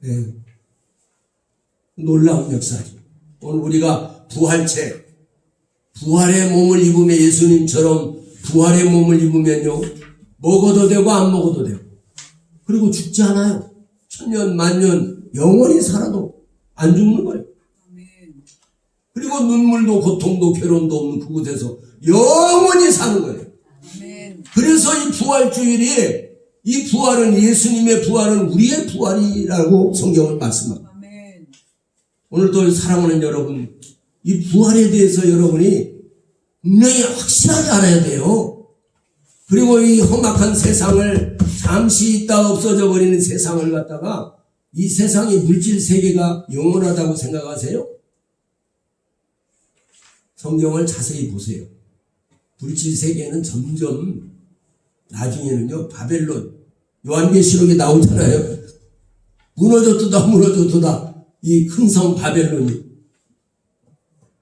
예. 놀라운 역사죠. 오늘 우리가 부활체, 부활의 몸을 입으면 예수님처럼 부활의 몸을 입으면요, 먹어도 되고 안 먹어도 되고, 그리고 죽지 않아요. 천년 만년 영원히 살아도 안 죽는 거예요. 그리고 눈물도 고통도 괴로움도 없는 그곳에서 영원히 사는 거예요. 그래서 이 부활주일이, 이 부활은, 예수님의 부활은 우리의 부활이라고 성경을 말씀합니다. 오늘도 사랑하는 여러분, 이 부활에 대해서 여러분이 분명히 확실하게 알아야 돼요. 그리고 이 험악한 세상을, 잠시 있다 없어져 버리는 세상을 갖다가, 이 세상이 물질 세계가 영원하다고 생각하세요? 성경을 자세히 보세요. 물질 세계는 점점 나중에는요, 바벨론, 요한계시록에 나오잖아요. 무너졌다 이 큰 성 바벨론이.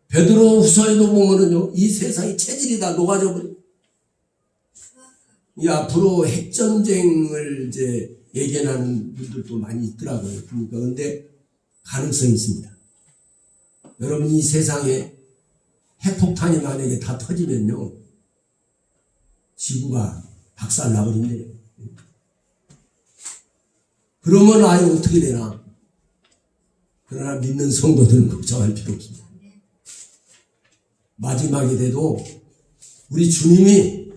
베드로 후서에도 보면은요, 이 세상이 체질이 다 녹아져 버려. 이 앞으로 핵전쟁을 이제 예견하는 분들도 많이 있더라고요. 그러니까 근데 가능성이 있습니다. 여러분, 이 세상에 핵폭탄이 만약에 다 터지면요, 지구가 박살 나버린대요. 그러면 아예 어떻게 되나? 그러나 믿는 성도들은 걱정할 필요 없습니다. 마지막이 돼도 우리 주님이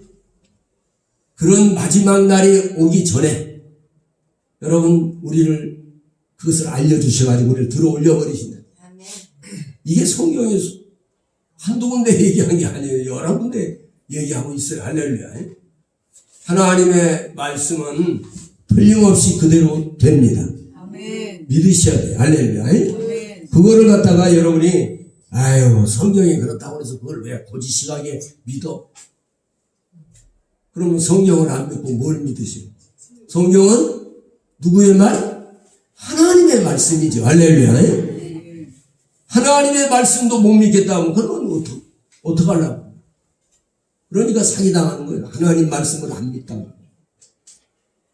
그런 마지막 날이 오기 전에 여러분 우리를 그것을 알려주셔가지고 우리를 들어 올려버리신다. 이게 성경에서 한두 군데 얘기한 게 아니에요. 여러 군데 얘기하고 있어요. 할렐루야. 하나님의 말씀은 틀림없이 그대로 됩니다. 믿으셔야 돼요. 할렐루야. 그거를 갖다가 여러분이 아유 성경이 그렇다고 해서 그걸 왜 고지식하게 믿어? 그러면 성경을 안 믿고 뭘 믿으세요? 성경은 누구의 말? 하나님의 말씀이죠. 할렐루야. 하나님의 말씀도 못 믿겠다면 그러면 어떡하려고? 그러니까 사기당하는 거예요. 하나님 말씀을 안 믿다고.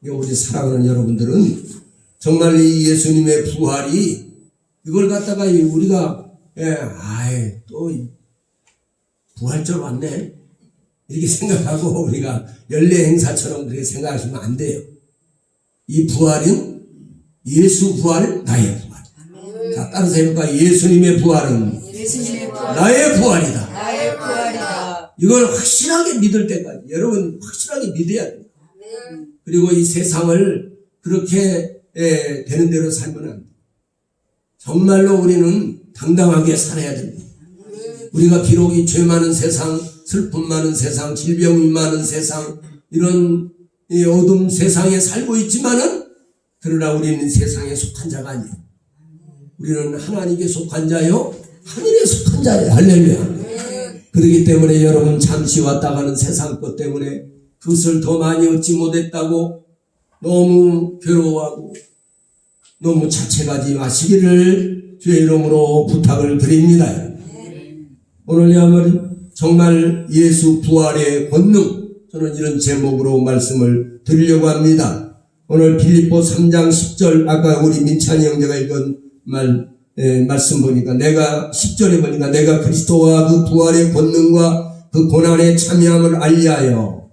우리 사랑하는 여러분들은 정말 이 예수님의 부활이 이걸 갖다가 우리가 또 부활절 왔네 이렇게 생각하고 우리가 연례 행사처럼 그렇게 생각하시면 안 돼요. 이 부활은 예수 부활, 나의 부활. 자, 따라서 해볼까? 예수님의 부활은 나의 부활이다. 이걸 확실하게 믿을 때까지 여러분 확실하게 믿어야 돼요. 그리고 이 세상을 그렇게 되는 대로 살면 안 돼. 정말로 우리는 당당하게 살아야 됩니다. 우리가 비록 이 죄 많은 세상, 슬픔 많은 세상, 질병이 많은 세상, 이런 이 어둠 세상에 살고 있지만은 그러나 우리는 세상에 속한 자가 아니에요. 우리는 하나님께 속한 자요, 하늘에 속한 자예요. 할렐루야. 그렇기 때문에 여러분 잠시 왔다 가는 세상 것 때문에 그것을 더 많이 얻지 못했다고 너무 괴로워하고 너무 자책하지 마시기를 주의 이름으로 부탁을 드립니다. 오늘야말로 정말 예수 부활의 권능, 저는 이런 제목으로 말씀을 드리려고 합니다. 오늘 빌립보 3장 10절, 아까 우리 민찬이 형제가 읽은 말씀 보니까 10절에 보니까 내가 그리스도와 그 부활의 권능과 그 고난의 참여함을 알리하여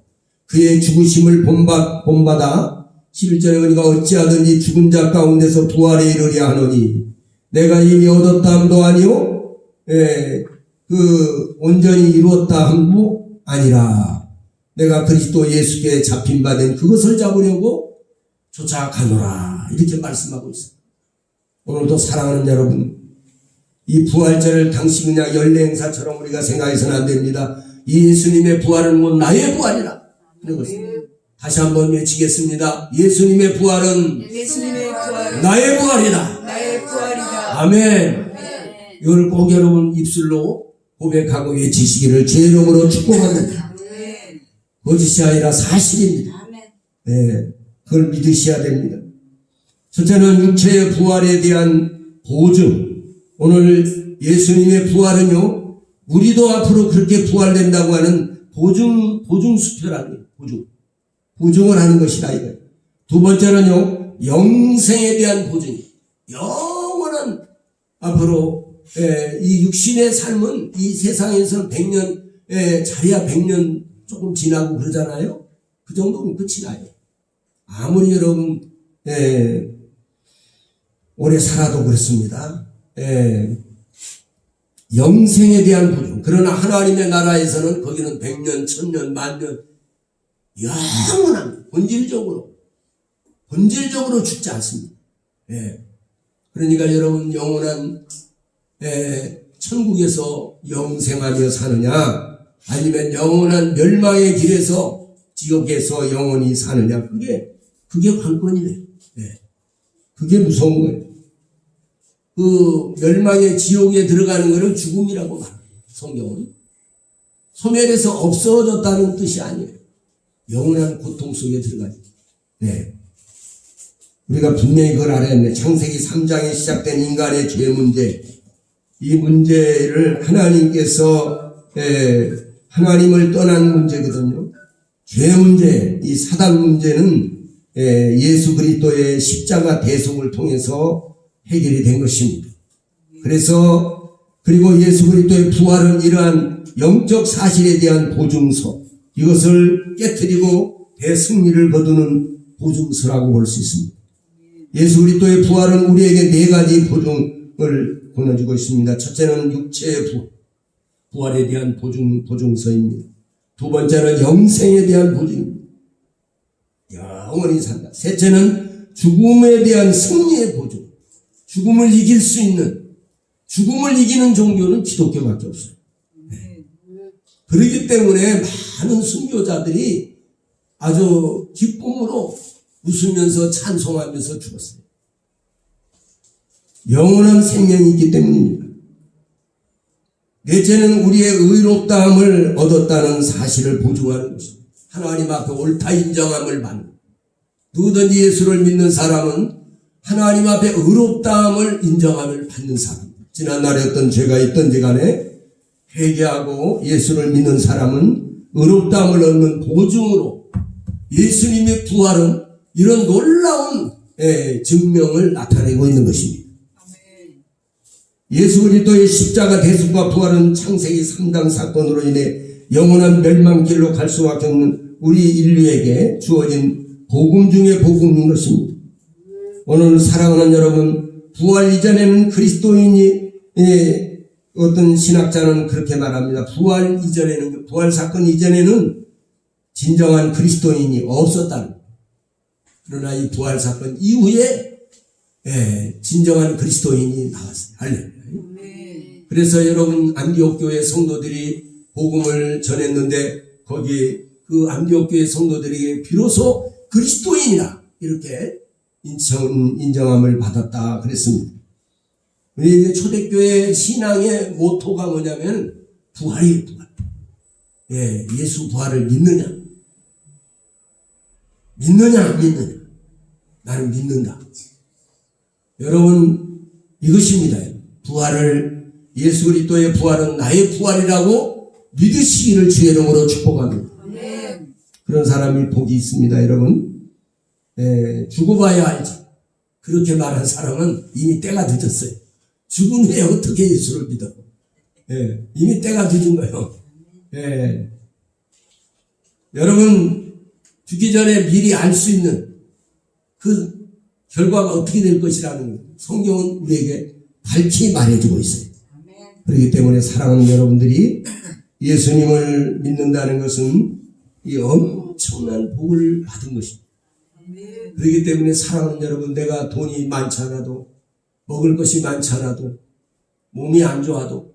그의 죽으심을 본받아 11절에 보니까 어찌하든지 죽은 자 가운데서 부활에 이르려 하노니 내가 이미 얻었다 함도 아니요 그 온전히 이루었다 함도 아니라 내가 그리스도 예수께 잡힌 바 된 그것을 잡으려고 쫓아가노라 이렇게 말씀하고 있습니다. 오늘도 사랑하는 여러분, 이 부활절을 당시 그냥 연례 행사처럼 우리가 생각해서는 안 됩니다. 이 예수님의 부활은 뭐 나의 부활이라 하는 것입니다. 다시 한번 외치겠습니다. 예수님의 부활은 나의 부활이다. 아멘. 이걸 꼭 여러분 입술로 고백하고 외치시기를 주의 이름으로 축복합니다. 거짓이 아니라 사실입니다. 네, 그걸 믿으셔야 됩니다. 첫째는 육체의 부활에 대한 보증. 오늘 예수님의 부활은요, 우리도 앞으로 그렇게 부활된다고 하는 보증 수표라는 거예요. 보증을 하는 것이다 이거예요. 두 번째는요, 영생에 대한 보증이 영원한 앞으로 이 육신의 삶은 이 세상에서 100년 자리야 100년 조금 지나고 그러잖아요. 그 정도면 끝이 나요. 아무리 여러분 오래 살아도 그렇습니다. 영생에 대한 보증. 그러나 하나님의 나라에서는 거기는 100년, 1000년, 만년 영원한 본질적으로 죽지 않습니다. 그러니까 여러분 영원한 천국에서 영생하며 사느냐 아니면 영원한 멸망의 길에서 지옥에서 영원히 사느냐 그게 관건이에요. 그게 무서운 거예요. 그 멸망의 지옥에 들어가는 것을 죽음이라고 말합니다. 성경은 소멸해서 없어졌다는 뜻이 아니에요. 영원한 고통 속에 들어가죠. 우리가 분명히 그걸 알아야 합니다. 창세기 3장에 시작된 인간의 죄 문제, 이 문제를 하나님께서 하나님을 떠난 문제거든요. 죄 문제, 이 사단 문제는 예수 그리스도의 십자가 대속을 통해서 해결이 된 것입니다. 그리고 예수 그리스도의 부활은 이러한 영적 사실에 대한 보증서, 이것을 깨트리고 대승리를 거두는 보증서라고 볼 수 있습니다. 예수 그리스도의 부활은 우리에게 4가지 보증을 보내주고 있습니다. 첫째는 육체의 부활에 대한 보증서입니다. 두 번째는 영생에 대한 보증입니다. 영원히 산다. 셋째는 죽음에 대한 승리의 보증. 죽음을 이길 수 있는, 죽음을 이기는 종교는 기독교밖에 없어요. 그렇기 때문에 많은 순교자들이 아주 기쁨으로 웃으면서 찬송하면서 죽었어요. 영원한 생명이 있기 때문입니다. 넷째는 우리의 의롭다함을 얻었다는 사실을 보증하는 것입니다. 하나님 앞에 옳다 인정함을 받는, 누구든지 예수를 믿는 사람은 하나님 앞에 의롭다함을 인정함을 받는 사람. 지난날에 어떤 죄가 있든지 간에 회개하고 예수를 믿는 사람은 의롭다함을 얻는 보증으로 예수님의 부활은 이런 놀라운 증명을 나타내고 있는 것입니다. 예수 그리스도의 십자가 대속과 부활은 창세기 3장 사건으로 인해 영원한 멸망길로 갈 수밖에 없는 우리 인류에게 주어진 복음 중의 복음인 것입니다. 오늘 사랑하는 여러분, 부활 이전에는 그리스도인이 어떤 신학자는 그렇게 말합니다. 부활 사건 이전에는 진정한 그리스도인이 없었다는. 그러나 이 부활 사건 이후에 진정한 그리스도인이 나왔어요. 할렐루야. 그래서 여러분 안디옥 교회 성도들이 복음을 전했는데 거기 그 안디옥 교회 성도들에게 비로소 그리스도인이라 이렇게 인정함을 받았다 그랬습니다. 우리 초대교회 신앙의 모토가 뭐냐면 부활이에요. 부활. 예수 부활을 믿느냐 안 믿느냐. 나는 믿는다. 여러분 이것입니다. 예수 그리스도의 부활은 나의 부활이라고 믿으시기를 주의 이름으로 축복합니다. 그런 사람이 복이 있습니다. 여러분 죽어봐야 알지. 그렇게 말한 사람은 이미 때가 늦었어요. 죽은 후에 어떻게 예수를 믿어? 이미 때가 늦은 거예요. 여러분 죽기 전에 미리 알 수 있는 그 결과가 어떻게 될 것이라는 성경은 우리에게 밝히 말해주고 있어요. 그렇기 때문에 사랑하는 여러분들이 예수님을 믿는다는 것은 이 엄청난 복을 받은 것입니다. 그렇기 때문에 사랑하는 여러분, 내가 돈이 많지 않아도, 먹을 것이 많지 않아도, 몸이 안 좋아도,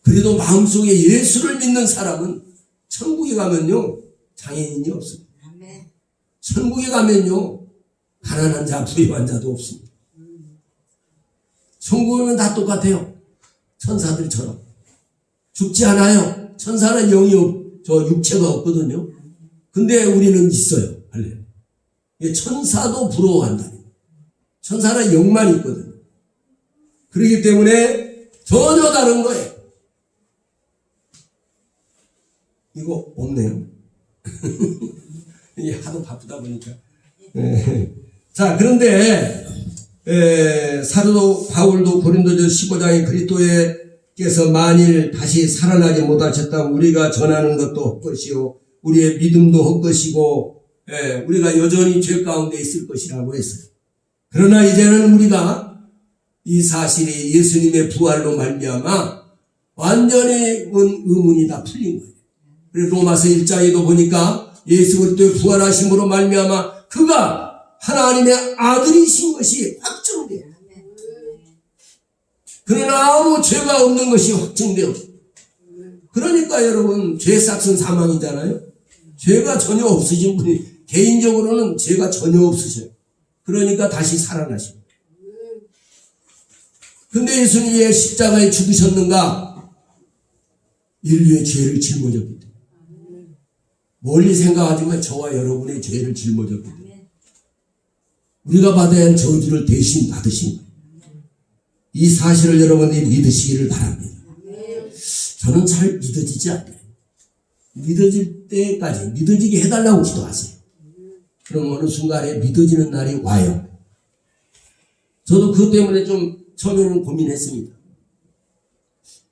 그래도 마음속에 예수를 믿는 사람은 천국에 가면요 장애인이 없습니다. 천국에 가면요 가난한 자, 부유한 자도 없습니다. 천국은 다 똑같아요. 천사들처럼 죽지 않아요. 천사는 영이 육체가 없거든요. 근데 우리는 있어요. 천사도 부러워한다. 천사는 영만 있거든요. 그렇기 때문에 전혀 다른 거예요. 이거 없네요. 이게 하도 바쁘다 보니까. 자, 그런데 사도 바울도 고린도전 15장에 그리스도께서 만일 다시 살아나지 못하셨다면 우리가 전하는 것도 헛것이요 우리의 믿음도 헛것이고 우리가 여전히 죄 가운데 있을 것이라고 했어요. 그러나 이제는 우리가 이 사실이 예수님의 부활로 말미암아 완전히 의문이 다 풀린 거예요. 그래서 로마서 1장에도 보니까 예수 그리스도의 부활하심으로 말미암아 그가 하나님의 아들이신 것이 확정돼요. 그는 아무 죄가 없는 것이 확정돼요. 그러니까 여러분 죄삭은 사망이잖아요. 죄가 전혀 없으신 분이 개인적으로는 죄가 전혀 없으셔요. 그러니까 다시 살아나십니다. 근데 예수님이 왜 십자가에 죽으셨는가? 인류의 죄를 짊어졌기 때문에. 멀리 생각하지만 저와 여러분의 죄를 짊어졌기 때문에. 우리가 받아야 할 저주를 대신 받으신 거예요. 이 사실을 여러분이 믿으시기를 바랍니다. 저는 잘 믿어지지 않아요. 믿어질 때까지 믿어지게 해달라고 기도하세요. 그럼 어느 순간에 믿어지는 날이 와요. 저도 그것 때문에 좀 처음에는 고민했습니다.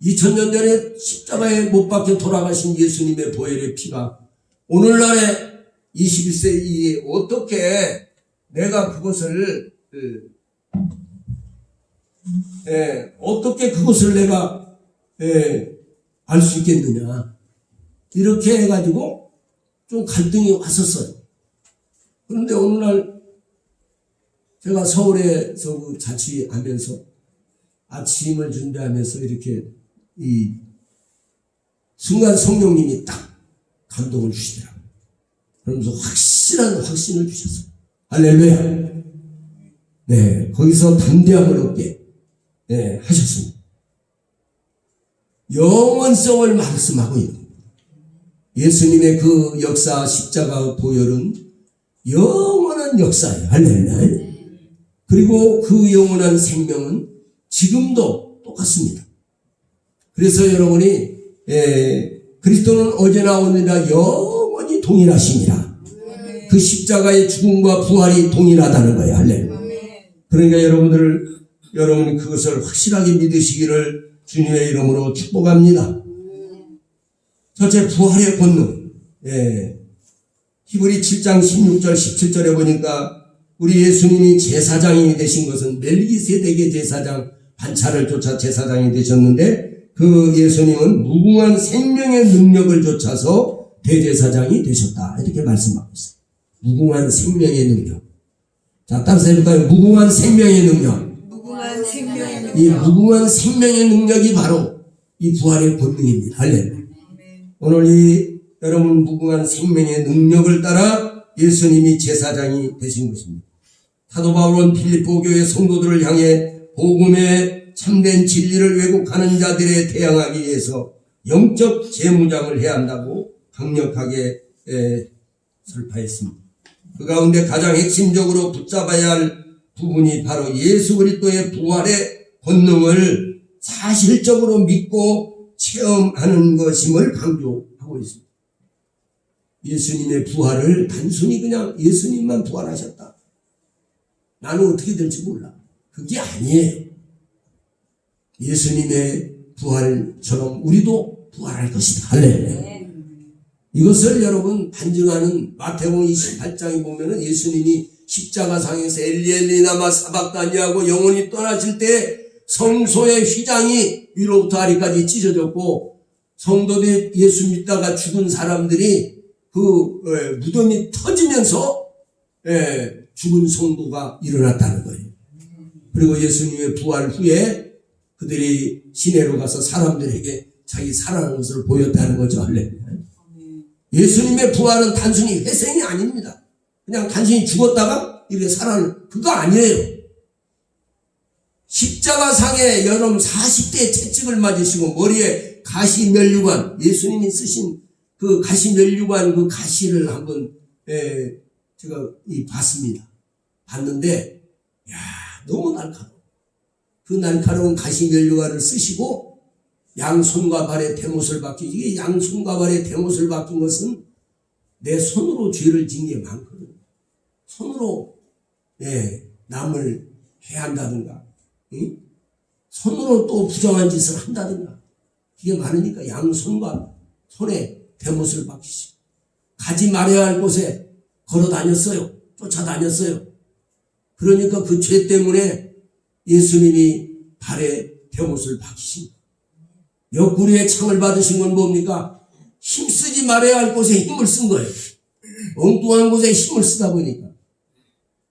2000년 전에 십자가에 못 박혀 돌아가신 예수님의 보혈의 피가 오늘날에 21세 이에 어떻게 내가 그것을 어떻게 그것을 내가 알 수 있겠느냐 이렇게 해가지고 좀 갈등이 왔었어요. 그런데 어느 날 제가 서울에서 그 자취하면서 아침을 준비하면서 이렇게 이 순간 성령님이 딱 감동을 주시더라고요. 그러면서 확실한 확신을 주셨어요. 할렐루야. 네, 거기서 담대함을 얻게 하셨습니다. 영원성을 말씀하고 있는 겁니다. 예수님의 그 역사 십자가 보혈은 영원한 역사예요. 할렐루야. 그리고 그 영원한 생명은 지금도 똑같습니다. 그래서 여러분이 그리스도는 어제나 오늘이나 영원히 동일하시니라. 그 십자가의 죽음과 부활이 동일하다는 거예요. 할렐루야. 그러니까 여러분이 그것을 확실하게 믿으시기를 주님의 이름으로 축복합니다. 첫째, 부활의 본능. 히브리 7장 16절 17절에 보니까 우리 예수님이 제사장이 되신 것은 멜기세덱의 제사장 반차를 쫓아 제사장이 되셨는데 그 예수님은 무궁한 생명의 능력을 쫓아서 대제사장이 되셨다. 이렇게 말씀하고 있어요. 무궁한 생명의 능력. 자, 따라서 해볼까요? 무궁한 생명의 능력. 무궁한 생명의 능력. 이 무궁한 생명의 능력이 바로 이 부활의 본능입니다. 할렐루야. 오늘 여러분 무궁한 생명의 능력을 따라 예수님이 제사장이 되신 것입니다. 사도 바울은 빌립보 교회 성도들을 향해 복음의 참된 진리를 왜곡하는 자들에 대항하기 위해서 영적 재무장을 해야 한다고 강력하게 설파했습니다. 그 가운데 가장 핵심적으로 붙잡아야 할 부분이 바로 예수 그리스도의 부활의 본능을 사실적으로 믿고 체험하는 것임을 강조하고 있습니다. 예수님의 부활을 단순히 그냥 예수님만 부활하셨다. 나는 어떻게 될지 몰라. 그게 아니에요. 예수님의 부활처럼 우리도 부활할 것이다. 할렐루야. 이것을 여러분 반증하는 마태복음 28장에 보면은 예수님이 십자가상에서 엘리 라마 사박다니 하고 영혼이 떠나실 때 성소의 휘장이 위로부터 아래까지 찢어졌고 성도들이 예수 믿다가 죽은 사람들이 그 무덤이 터지면서 죽은 성도가 일어났다는 거예요. 그리고 예수님의 부활 후에 그들이 시내로 가서 사람들에게 자기 살아난 것을 보였다는 거죠. 할렐루야. 예수님의 부활은 단순히 회생이 아닙니다. 그냥 단순히 죽었다가 이렇게 살아난 그거 아니에요. 십자가상에 여러분 40대의 채찍을 맞으시고 머리에 가시 면류관, 예수님이 쓰신 그 가시 면류관 그 가시를 한번 제가 봤습니다. 봤는데 야 너무 날카로워. 그 날카로운 가시 면류관을 쓰시고 양손과 발에 대못을 박힌 이게 양손과 발에 대못을 박힌 것은 내 손으로 죄를 진 게 많거든요. 손으로 남을 해한다든가, 응? 손으로 또 부정한 짓을 한다든가, 이게 많으니까 양손과 손에 대못을 박히시고, 가지 말아야 할 곳에 걸어 다녔어요. 쫓아다녔어요. 그러니까 그 죄 때문에 예수님이 발에 대못을 박히신 거예요. 옆구리에 창을 받으신 건 뭡니까? 힘쓰지 말아야 할 곳에 힘을 쓴 거예요. 엉뚱한 곳에 힘을 쓰다 보니까.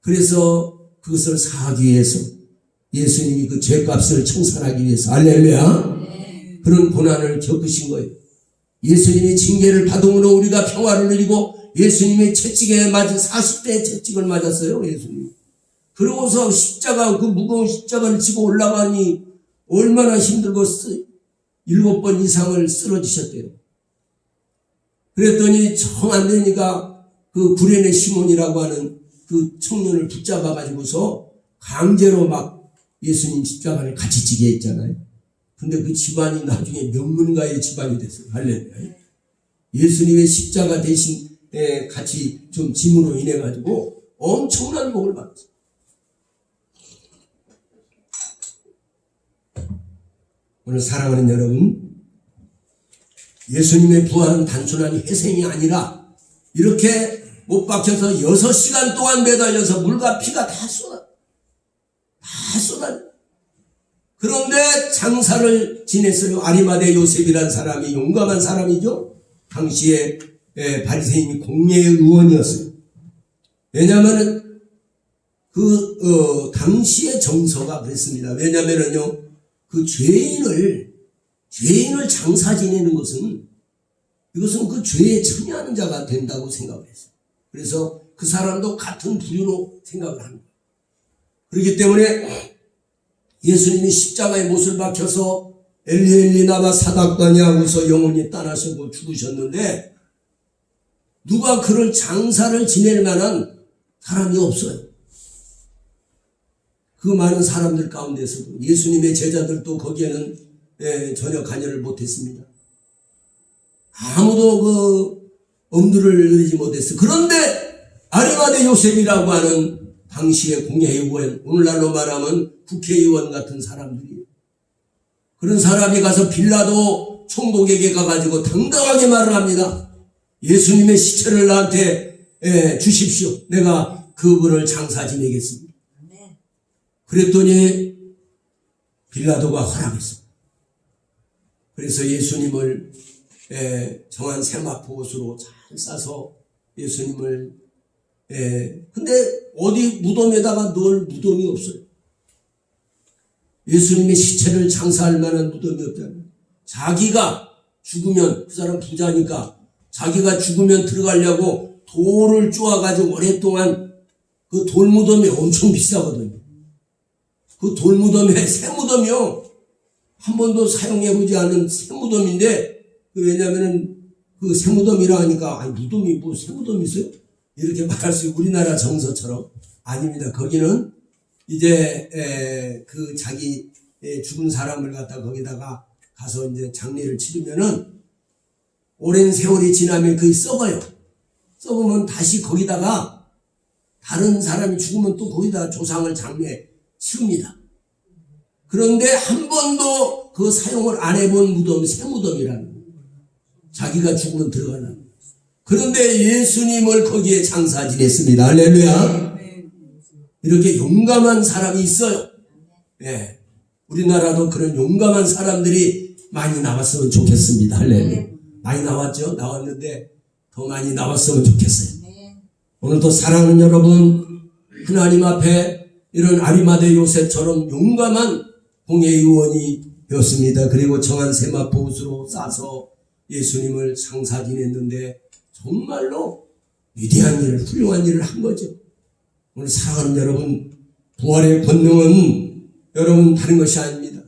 그래서 그것을 사하기 위해서 예수님이 그 죄값을 청산하기 위해서, 할렐루야, 그런 고난을 겪으신 거예요. 예수님이 징계를 받음으로 우리가 평화를 누리고, 예수님이 채찍에 맞은 40대의 채찍을 맞았어요. 예수님. 그러고서 십자가, 그 무거운 십자가를 지고 올라가니 얼마나 힘들겠어요. 7번 이상을 쓰러지셨대요. 그랬더니 정 안 되니까 그 구레네 시몬이라고 하는 그 청년을 붙잡아 가지고서 강제로 막 예수님 십자가를 같이 지게 했잖아요. 근데 그 집안이 나중에 명문가의 집안이 됐어요. 할렐루야. 예수님의 십자가 대신 같이 좀 짐으로 인해 가지고 엄청난 복을 받았어요. 오늘 사랑하는 여러분, 예수님의 부활은 단순한 회생이 아니라 이렇게 못 박혀서 6시간 동안 매달려서 물과 피가 다 쏟아져. 그런데 장사를 지냈어요. 아리마대 요셉이라는 사람이 용감한 사람이죠. 당시에 바리새인이 공예의 의원이었어요. 왜냐하면은 당시의 정서가 그랬습니다. 왜냐하면은요, 그 죄인을 장사 지내는 것은, 이것은 그 죄에 참여하는 자가 된다고 생각을 했어요. 그래서 그 사람도 같은 부류로 생각을 합니다. 그렇기 때문에 예수님이 십자가에 못을 박혀서 엘리 엘리 나마 사닥다니 하고서 영혼이 떠나시고 죽으셨는데, 누가 그를 장사를 지낼 만한 사람이 없어요. 그 많은 사람들 가운데서도 예수님의 제자들도 거기에는 전혀 관여를 못했습니다. 아무도 그 엄두를 내지 못했어요. 그런데 아리마대 요셉이라고 하는 당시의 공예의원, 오늘날로 말하면 국회의원 같은 사람들이, 그런 사람이 가서 빌라도 총독에게 가가지고 당당하게 말을 합니다. 예수님의 시체를 나한테 주십시오. 내가 그분을 장사 지내겠습니다. 그랬더니 빌라도가 허락했습니다. 그래서 예수님을 정한 세마포 옷으로 잘 싸서 예수님을 근데 어디 무덤에다가 넣을 무덤이 없어요. 예수님의 시체를 장사할 만한 무덤이 없잖아요. 자기가 죽으면, 그 사람 부자니까 자기가 죽으면 들어가려고 돌을 쪼아가지고 오랫동안, 그 돌무덤이 엄청 비싸거든요. 그 돌무덤에 새무덤이요, 한 번도 사용해보지 않은 새무덤인데, 왜냐면은 그 새무덤이라 하니까, 아니 무덤이 뭐 새무덤이 있어요? 이렇게 말할 수 있고, 우리나라 정서처럼. 아닙니다. 거기는 이제 그 자기 죽은 사람을 갖다 거기다가 가서 이제 장례를 치르면은 오랜 세월이 지나면 그게 썩어요. 썩으면 다시 거기다가 다른 사람이 죽으면 또 거기다 조상을 장례 치릅니다. 그런데 한 번도 그 사용을 안 해본 무덤, 새무덤이라는 거예요. 자기가 죽으면 들어가는. 그런데 예수님을 거기에 장사 지냈습니다. 할렐루야. 이렇게 용감한 사람이 있어요. 예. 우리나라도 그런 용감한 사람들이 많이 나왔으면 좋겠습니다. 할렐루야. 많이 나왔죠? 나왔는데 더 많이 나왔으면 좋겠어요. 오늘도 사랑하는 여러분, 하나님 앞에 이런 아리마대 요셉처럼 용감한 공예의원이 되었습니다. 그리고 정한 세마포 옷으로 싸서 예수님을 장사 지냈는데 정말로 위대한 일을, 훌륭한 일을 한 거죠. 오늘 사랑하는 여러분, 부활의 권능은 여러분 다른 것이 아닙니다.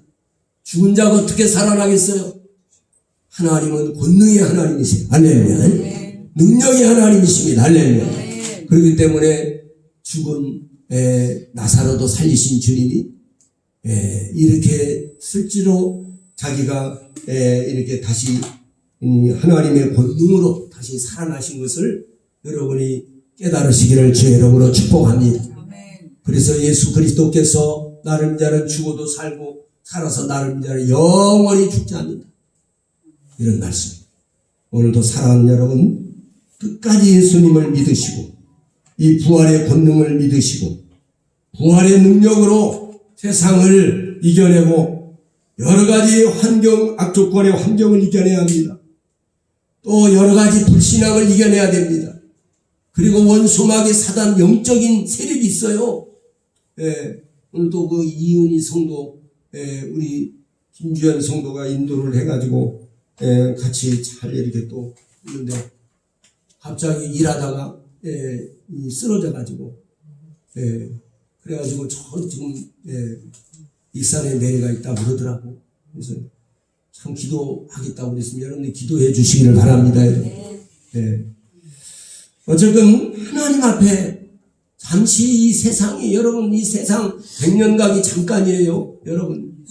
죽은 자가 어떻게 살아나겠어요? 하나님은 권능의 하나님이세요. 할렐루야. 능력의 하나님이십니다. 할렐루야. 그렇기 때문에 죽은 나사로도 살리신 주님이 이렇게 실제로 자기가 이렇게 다시 하나님의 권능으로 다시 살아나신 것을 여러분이 깨달으시기를 주의 이름으로 축복합니다. 그래서 예수 그리스도께서 나를 믿는 자는 죽어도 살고 살아서 나를 믿는 자는 영원히 죽지 않는다. 이런 말씀. 오늘도 사랑하는 여러분, 끝까지 예수님을 믿으시고 이 부활의 권능을 믿으시고 부활의 능력으로 세상을 이겨내고 여러 가지 환경, 악조건의 환경을 이겨내야 합니다. 또 여러 가지 불신앙을 이겨내야 됩니다. 그리고 원수마귀 사단 영적인 세력이 있어요. 오늘도 그 이은희 성도, 우리 김주현 성도가 인도를 해가지고 같이 잘 이렇게 또 있는데 갑자기 일하다가 쓰러져가지고 그래가지고 저 지금 익산에 내려가 있다 그러더라고. 그래서 참 기도하겠다고 그랬으면 여러분들 기도해 주시기를 바랍니다. 어쨌든 하나님 앞에 잠시 이 세상이, 여러분 이 세상 100년 가기 잠깐이에요, 여러분.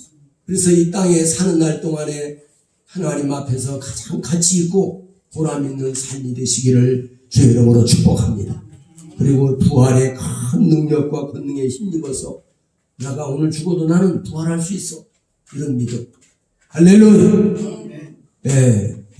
그래서 이 땅에 사는 날 동안에 하나님 앞에서 가장 가치 있고 보람 있는 삶이 되시기를 주의 이름으로 축복합니다. 그리고 부활의 큰 능력과 권능에 힘입어서 내가 오늘 죽어도 나는 부활할 수 있어, 이런 믿음. 할렐루야.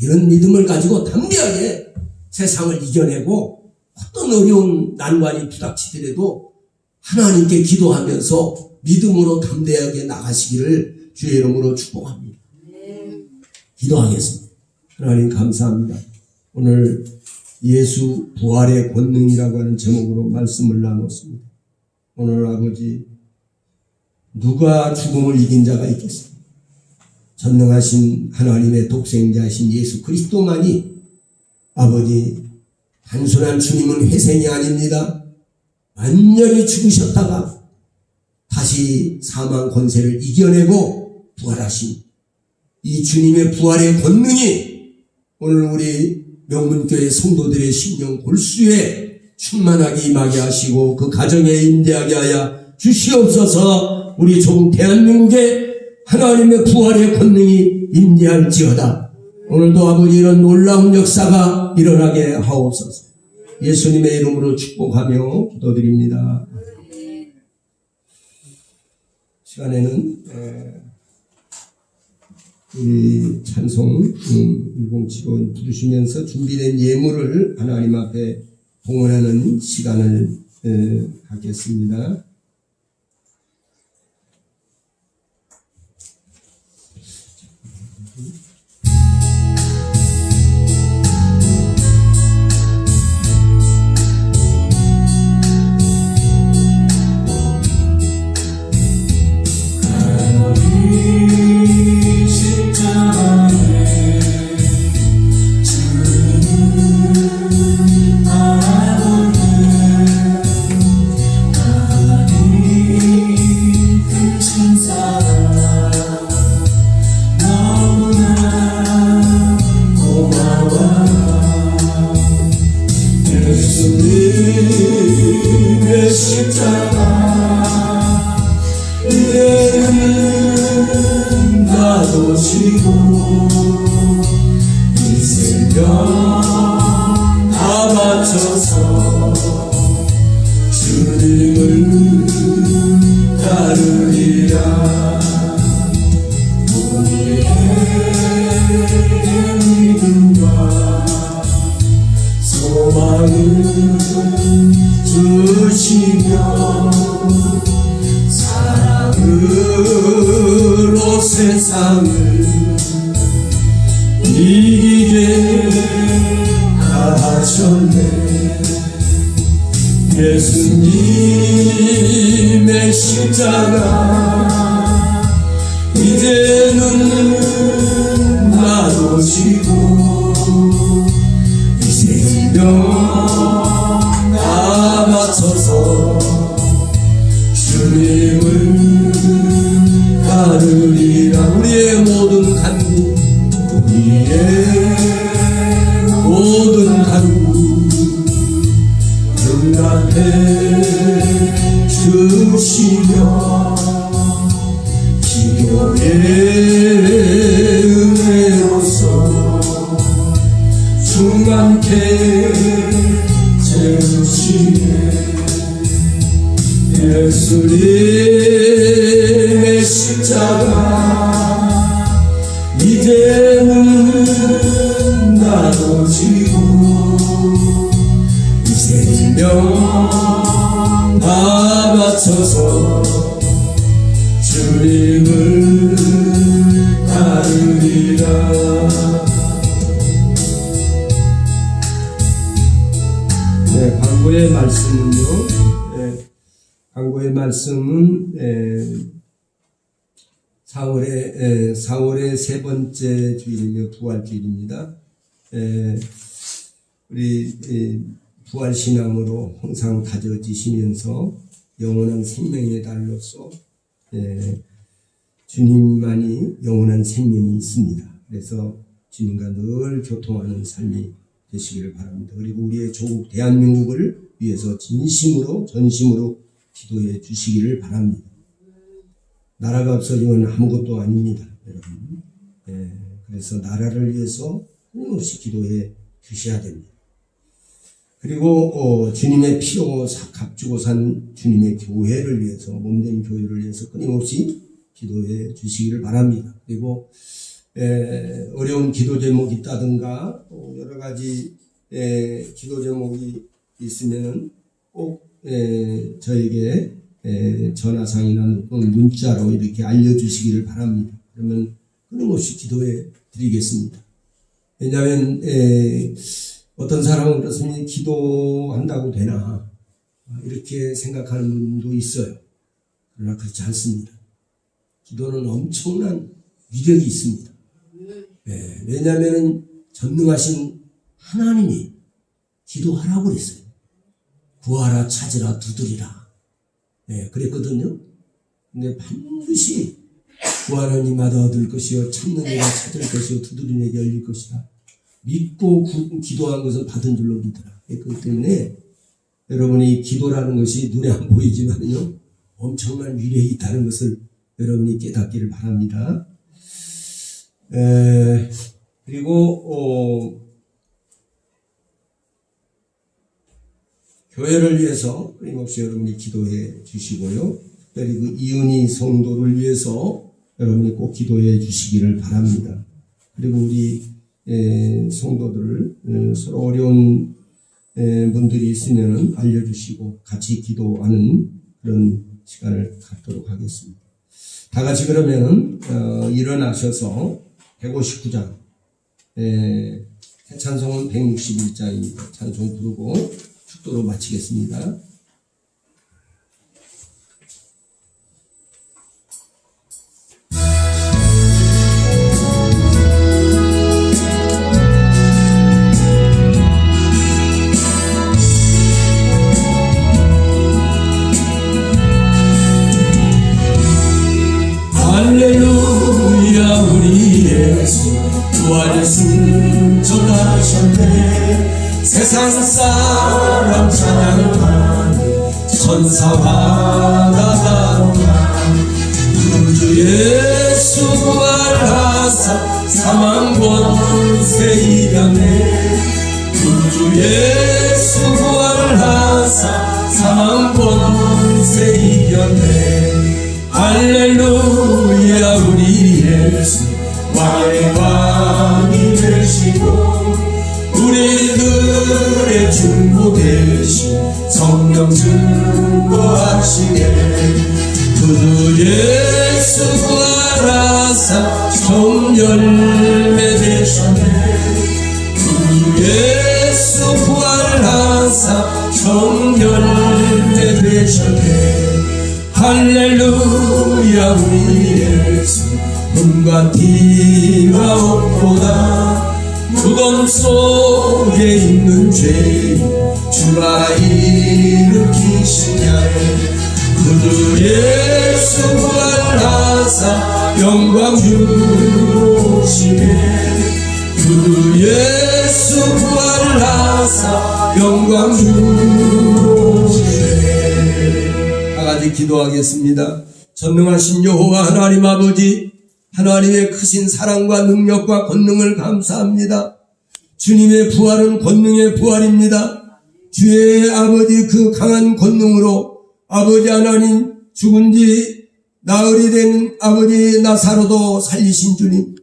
이런 믿음을 가지고 담대하게 세상을 이겨내고 어떤 어려운 난관이 부닥치더라도 하나님께 기도하면서 믿음으로 담대하게 나가시기를 주의 이름으로 축복합니다. 기도하겠습니다. 하나님 감사합니다. 오늘 예수 부활의 권능이라고 하는 제목으로 말씀을 나눴습니다. 오늘 아버지, 누가 죽음을 이긴 자가 있겠습니까? 전능하신 하나님의 독생자이신 예수 그리스도만이 아버지, 단순한 주님은 회생이 아닙니다. 완전히 죽으셨다가 다시 사망 권세를 이겨내고 부활하신 이 주님의 부활의 권능이 오늘 우리 명문교회 성도들의 심령 골수에 충만하게 임하게 하시고 그 가정에 임대하게 하여 주시옵소서. 우리 종 대한민국에 하나님의 부활의 권능이 임재할지어다. 오늘도 아버지 이런 놀라운 역사가 일어나게 하옵소서. 예수님의 이름으로 축복하며 기도드립니다. 시간에는 우리 찬송 1075 부르시면서 준비된 예물을 하나님 앞에 봉헌하는 시간을 갖겠습니다. 사랑으로 세상을 이기게 하셨네. 예수님의 십자가 이제는 나도 지고 이 생명 다 바쳐서 주님을 따르리라. 우리의 모든 간구, 우리의 모든 간구 응답해 주시며 이제는 나도 지고 이 생명 다 바쳐서 주님을 따르리라. 네, 광고의 말씀은요. 광고의 말씀은 4월의 세 번째 주일이며 부활주일입니다. 우리 부활신앙으로 항상 다져지시면서 영원한 생명의 달로서 주님만이 영원한 생명이 있습니다. 그래서 주님과 늘 교통하는 삶이 되시기를 바랍니다. 그리고 우리의 조국 대한민국을 위해서 진심으로 전심으로 기도해 주시기를 바랍니다. 나라가 없어지면 아무것도 아닙니다, 여러분. 그래서 나라를 위해서 끊임없이 기도해 주셔야 됩니다. 그리고 주님의 피로 값주고 산 주님의 교회를 위해서, 몸된 교회를 위해서 끊임없이 기도해 주시기를 바랍니다. 그리고 어려운 기도 제목이 있다든가 여러 가지 기도 제목이 있으면은 꼭 저에게 전화상이나 문자로 이렇게 알려주시기를 바랍니다. 그러면 끊임없이 기도해 드리겠습니다. 왜냐하면 어떤 사람은 그렇습니다. 기도한다고 되나 이렇게 생각하는 분도 있어요. 그러나 그렇지 않습니다. 기도는 엄청난 위력이 있습니다. 왜냐하면 전능하신 하나님이 기도하라고 그랬어요. 구하라, 찾으라, 두드리라. 그랬거든요. 근데 반드시 구하는 이마다 얻을 것이요, 찾는 이가 찾을 것이요, 두드리는 이에게 열릴 것이다. 믿고 기도한 것은 받은 줄로 믿으라. 그렇기 때문에 여러분이 기도라는 것이 눈에 안 보이지만요, 엄청난 위력이 있다는 것을 여러분이 깨닫기를 바랍니다. 그리고 교회를 위해서 끊임없이 여러분이 기도해 주시고요. 특별히 그 이은희 성도를 위해서 여러분이 꼭 기도해 주시기를 바랍니다. 그리고 우리 성도들 서로 어려운 분들이 있으면 알려주시고 같이 기도하는 그런 시간을 갖도록 하겠습니다. 다 같이 그러면 일어나셔서 159장 새 찬송은 161장입니다. 찬송 부르고 축도로 마치겠습니다. 할렐루야 우리 예수 부활의 승천하셨네. 세상 사람 찬양하는 천사와 나다로가 구주 예수 부활하사 사망 권세 이겼네. 구주 예수 부활하사 사망 권세 이겼네. 할렐루야 우리 예수 왕의 왕이 되시고 우리들의 중보 되신 성령 증거하시네. 구주 예수 부활하사 종 열매 되셨네. 구주 예수 부활하사 종 열매 되셨네. 할렐루야 우리 예수 눈과 티가 없도다. 무덤 속에 있는 죄인 주가 일으키시냐에. 구주 예수 부활하사 영광 주로 오시네. 구주 예수 부활하사 영광 주로 오시네. 다같이 기도하겠습니다. 전능하신 여호와 하나님 아버지, 하나님의 크신 사랑과 능력과 권능을 감사합니다. 주님의 부활은 권능의 부활입니다. 주의 아버지 그 강한 권능으로 아버지 하나님 죽은 지 나흘이 된 아버지 나사로도 살리신 주님,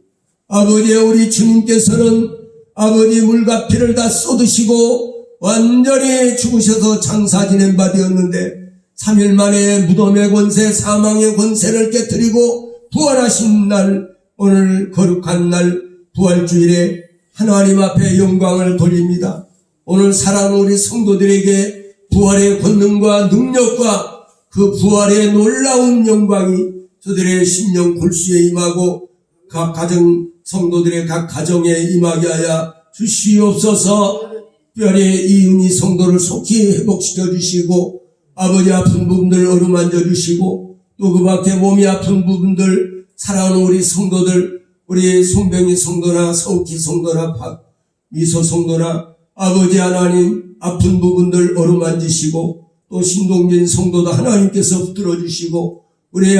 아버지, 우리 주님께서는 아버지 물과 피를 다 쏟으시고 완전히 죽으셔서 장사 지낸 바 되었는데 3일 만에 무덤의 권세, 사망의 권세를 깨뜨리고 부활하신 날, 오늘 거룩한 날 부활주일에 하나님 앞에 영광을 돌립니다. 오늘 사랑하는 우리 성도들에게 부활의 권능과 능력과 그 부활의 놀라운 영광이 저들의 심령 골수에 임하고 각 가정 성도들의 각 가정에 임하게 하여 주시옵소서. 특별히 이은희 성도를 속히 회복시켜 주시고 아버지 아픈 부분들 어루만져 주시고 또 그 밖에 몸이 아픈 부분들 사랑하는 우리 성도들 우리 송병희 성도나 서욱희 성도나 박미소 성도나 아버지 하나님 아픈 부분들 어루만지시고 또 신동진 성도도 하나님께서 붙들어 주시고 우리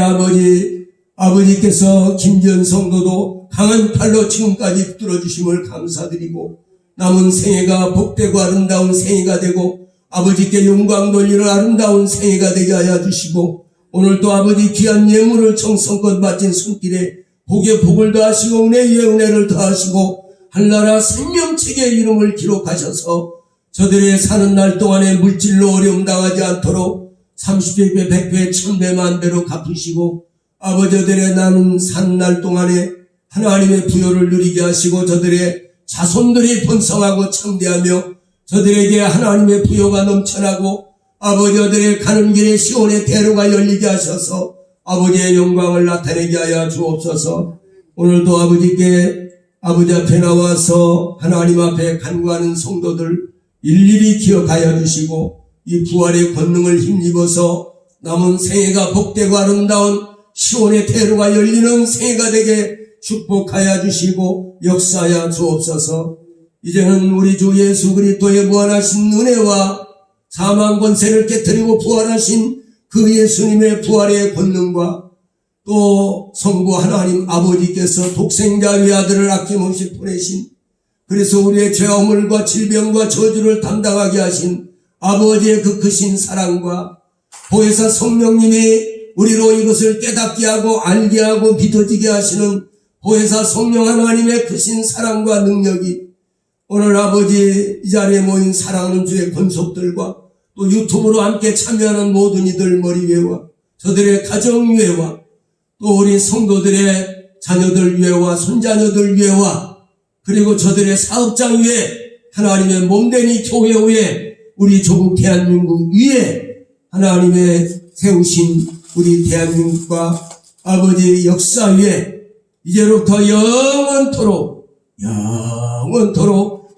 아버지께서 김지연 성도도 강한 팔로 지금까지 붙들어 주심을 감사드리고 남은 생애가 복되고 아름다운 생애가 되고 아버지께 영광 돌리는 아름다운 생애가 되게 하여 주시고 오늘도 아버지 귀한 예물을 정성껏 바친 손길에 복에 복을 더하시고 은혜에 은혜를 더하시고 한나라 생명책의 이름을 기록하셔서 저들의 사는 날 동안에 물질로 어려움 당하지 않도록 30배, 100배, 1000배, 만배로 갚으시고 아버지들의 나는 사는 날 동안에 하나님의 부요를 누리게 하시고 저들의 자손들이 번성하고 창대하며 저들에게 하나님의 부요가 넘쳐나고 아버지들의 가는 길에 시온의 대로가 열리게 하셔서 아버지의 영광을 나타내게 하여 주옵소서. 오늘도 아버지 앞에 나와서 하나님 앞에 간구하는 성도들 일일이 기억하여 주시고 이 부활의 권능을 힘입어서 남은 생애가 복되고 아름다운 시온의 대로가 열리는 생애가 되게 축복하여 주시고 역사하여 주옵소서. 이제는 우리 주 예수 그리스도의 무한하신 은혜와 사망 권세를 깨뜨리고 부활하신 그 예수님의 부활의 권능과 또 성부 하나님 아버지께서 독생자의 아들을 아낌없이 보내신 그래서 우리의 죄와 허물과 질병과 저주를 담당하게 하신 아버지의 그 크신 사랑과 보혜사 성령님이 우리로 이것을 깨닫게 하고 알게 하고 믿어지게 하시는 보혜사 성령 하나님의 크신 사랑과 능력이 오늘 아버지 이 자리에 모인 사랑하는 주의 권속들과 또 유튜브로 함께 참여하는 모든 이들 머리 위에와 저들의 가정 위에와 또 우리 성도들의 자녀들 위에와 손자녀들 위에와 그리고 저들의 사업장 위에 하나님의 몸된 이 교회 위에 우리 조국 대한민국 위에 하나님의 세우신 우리 대한민국과 아버지 역사 위에 이제로부터 영원토록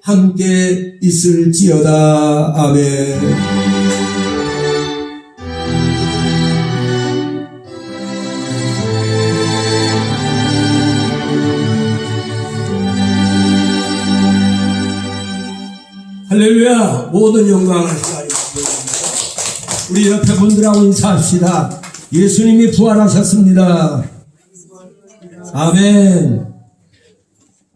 함께 있을지어다. 아멘. 할렐루야. 모든 영광을 하나님 드립니다. 우리 옆에 분들하고 인사합시다. 예수님이 부활하셨습니다. 아멘.